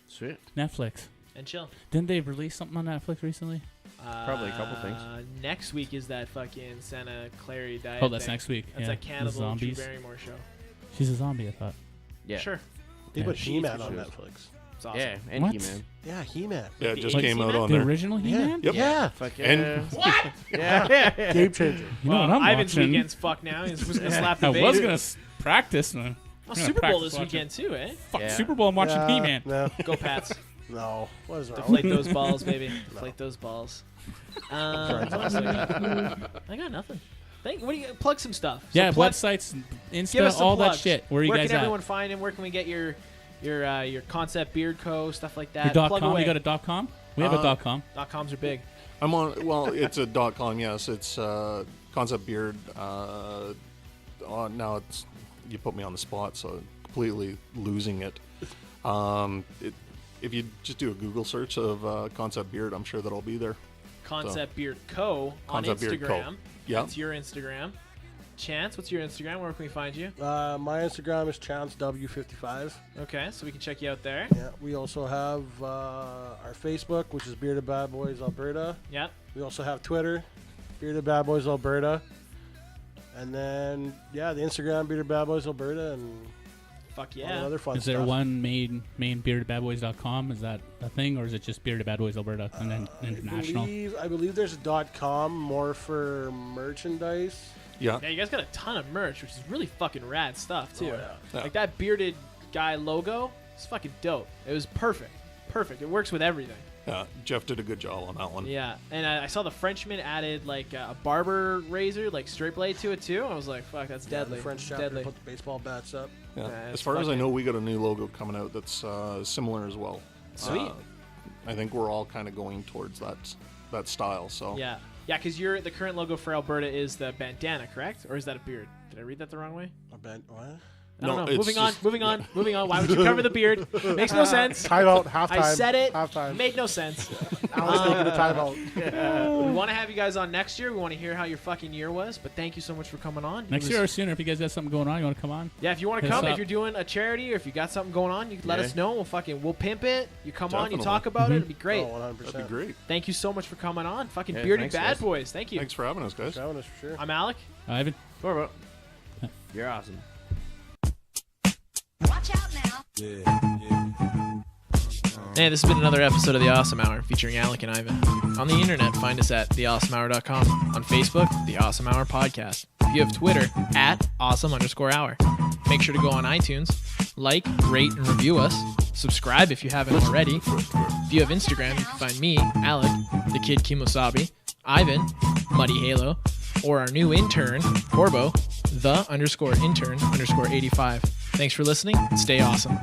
Sweet. Netflix. and chill. Didn't they release something on Netflix recently? Probably a couple things. Next week is that fucking Santa Clary diet. Oh, that's thing. next week. That's yeah. that The Cannibal Drew zombies. Barrymore show. She's a zombie, I thought. Yeah. Sure. They Yeah. put He-Man She's on for sure. Netflix. It's awesome. Yeah, and What? He-Man. Yeah, He-Man. Yeah, it just Like came out He-Man? on The there. original He-Man? Yep. Yeah. Fuck And- yeah. Yeah. Game changer. You know what I'm Ivan's watching? weekend's fucked now. He's just gonna slap the I bass. was gonna practice. Oh, gonna Super Bowl practice this watching. weekend too, eh? Fuck Yeah. Super Bowl. I'm watching Yeah, He-Man. No, Go Pats. no. What is wrong? Deflate those balls, baby. Deflate those balls. What else I got? I got nothing. What do you plug some stuff? So Yeah, plug- websites, Give us Insta, some all that plugs. shit. Where are you Where guys can at? everyone find him? Where can we get your Concept Beard Co. stuff like that? Your Plug .com. away. You got a .com? We have a .com. .coms are big. I'm on. Well, it's a .com. Yes, it's Concept Beard. Now it's you put me on the spot, so completely losing it. If you just do a Google search of Concept Beard, I'm sure that'll be there. Concept Beard Co. on Concept Beard Co. Instagram. Yeah. That's your Instagram. Chance, what's your Instagram? Where can we find you? My Instagram is ChanceW55. Okay, so we can check you out there. Yeah, we also have our Facebook, which is Bearded Bad Boys Alberta. Yep. We also have Twitter, Bearded Bad Boys Alberta. And then, yeah, the Instagram, Bearded Bad Boys Alberta, and Fuck all that yeah. other fun Is there stuff. one main beardedbadboys.com? Is that a thing, or is it just Bearded Bad Boys Alberta and then international? I believe there's a .com more for merchandise. Yeah. Yeah, you guys got a ton of merch, which is really fucking rad stuff too. Oh, yeah. Yeah. Like that bearded guy logo, it's fucking dope. It was perfect. Perfect. It works with everything. Yeah, Jeff did a good job on that one. Yeah, and I saw the Frenchman added like a barber razor, like straight blade to it too. I was like, fuck, that's Yeah, deadly. the French chapter deadly. put the baseball bats up. Yeah. Yeah, As it's far as I fucking- know, we got a new logo coming out that's similar as well. Sweet. I think we're all kind of going towards that style. So Yeah, yeah, because the current logo for Alberta is the bandana, correct? Or is that a beard? Did I read that the wrong way? What? I don't No, know. it's Moving on, just- moving on, moving on. Why would you cover the beard? Makes no sense. Timeout, halftime. I said it. Halftime. Made no sense. I was taking a timeout. We want to have you guys on next year. We want to hear how your fucking year was. But thank you so much for coming on. Next year or sooner, if you guys got something going on, you want to come on? Yeah, if you want to Hit us come, if up. you're doing a charity or if you got something going on, you can let Yeah. us know. We'll pimp it. You come on, you Definitely. talk about it. It'd be great. Oh, 100%. that'd be great. Thank you so much for coming on. Fucking Yeah, bearded thanks, bad guys. boys. Thank you. Thanks for having us, guys. Showing us for sure. I'm Alec. Ivan? Corbo. You're awesome. Watch out now. Hey, this has been another episode of The Awesome Hour featuring Alec and Ivan. On the internet, find us at theawesomehour.com. On Facebook, The Awesome Hour Podcast. If you have Twitter, at awesome_hour. Make sure to go on iTunes, like, rate, and review us. Subscribe if you haven't already. If you have Instagram, you can find me, Alec, the Kid Kimosabi, Ivan, Muddy Halo, or our new intern, Corbo, the_intern_85. Thanks for listening and stay awesome.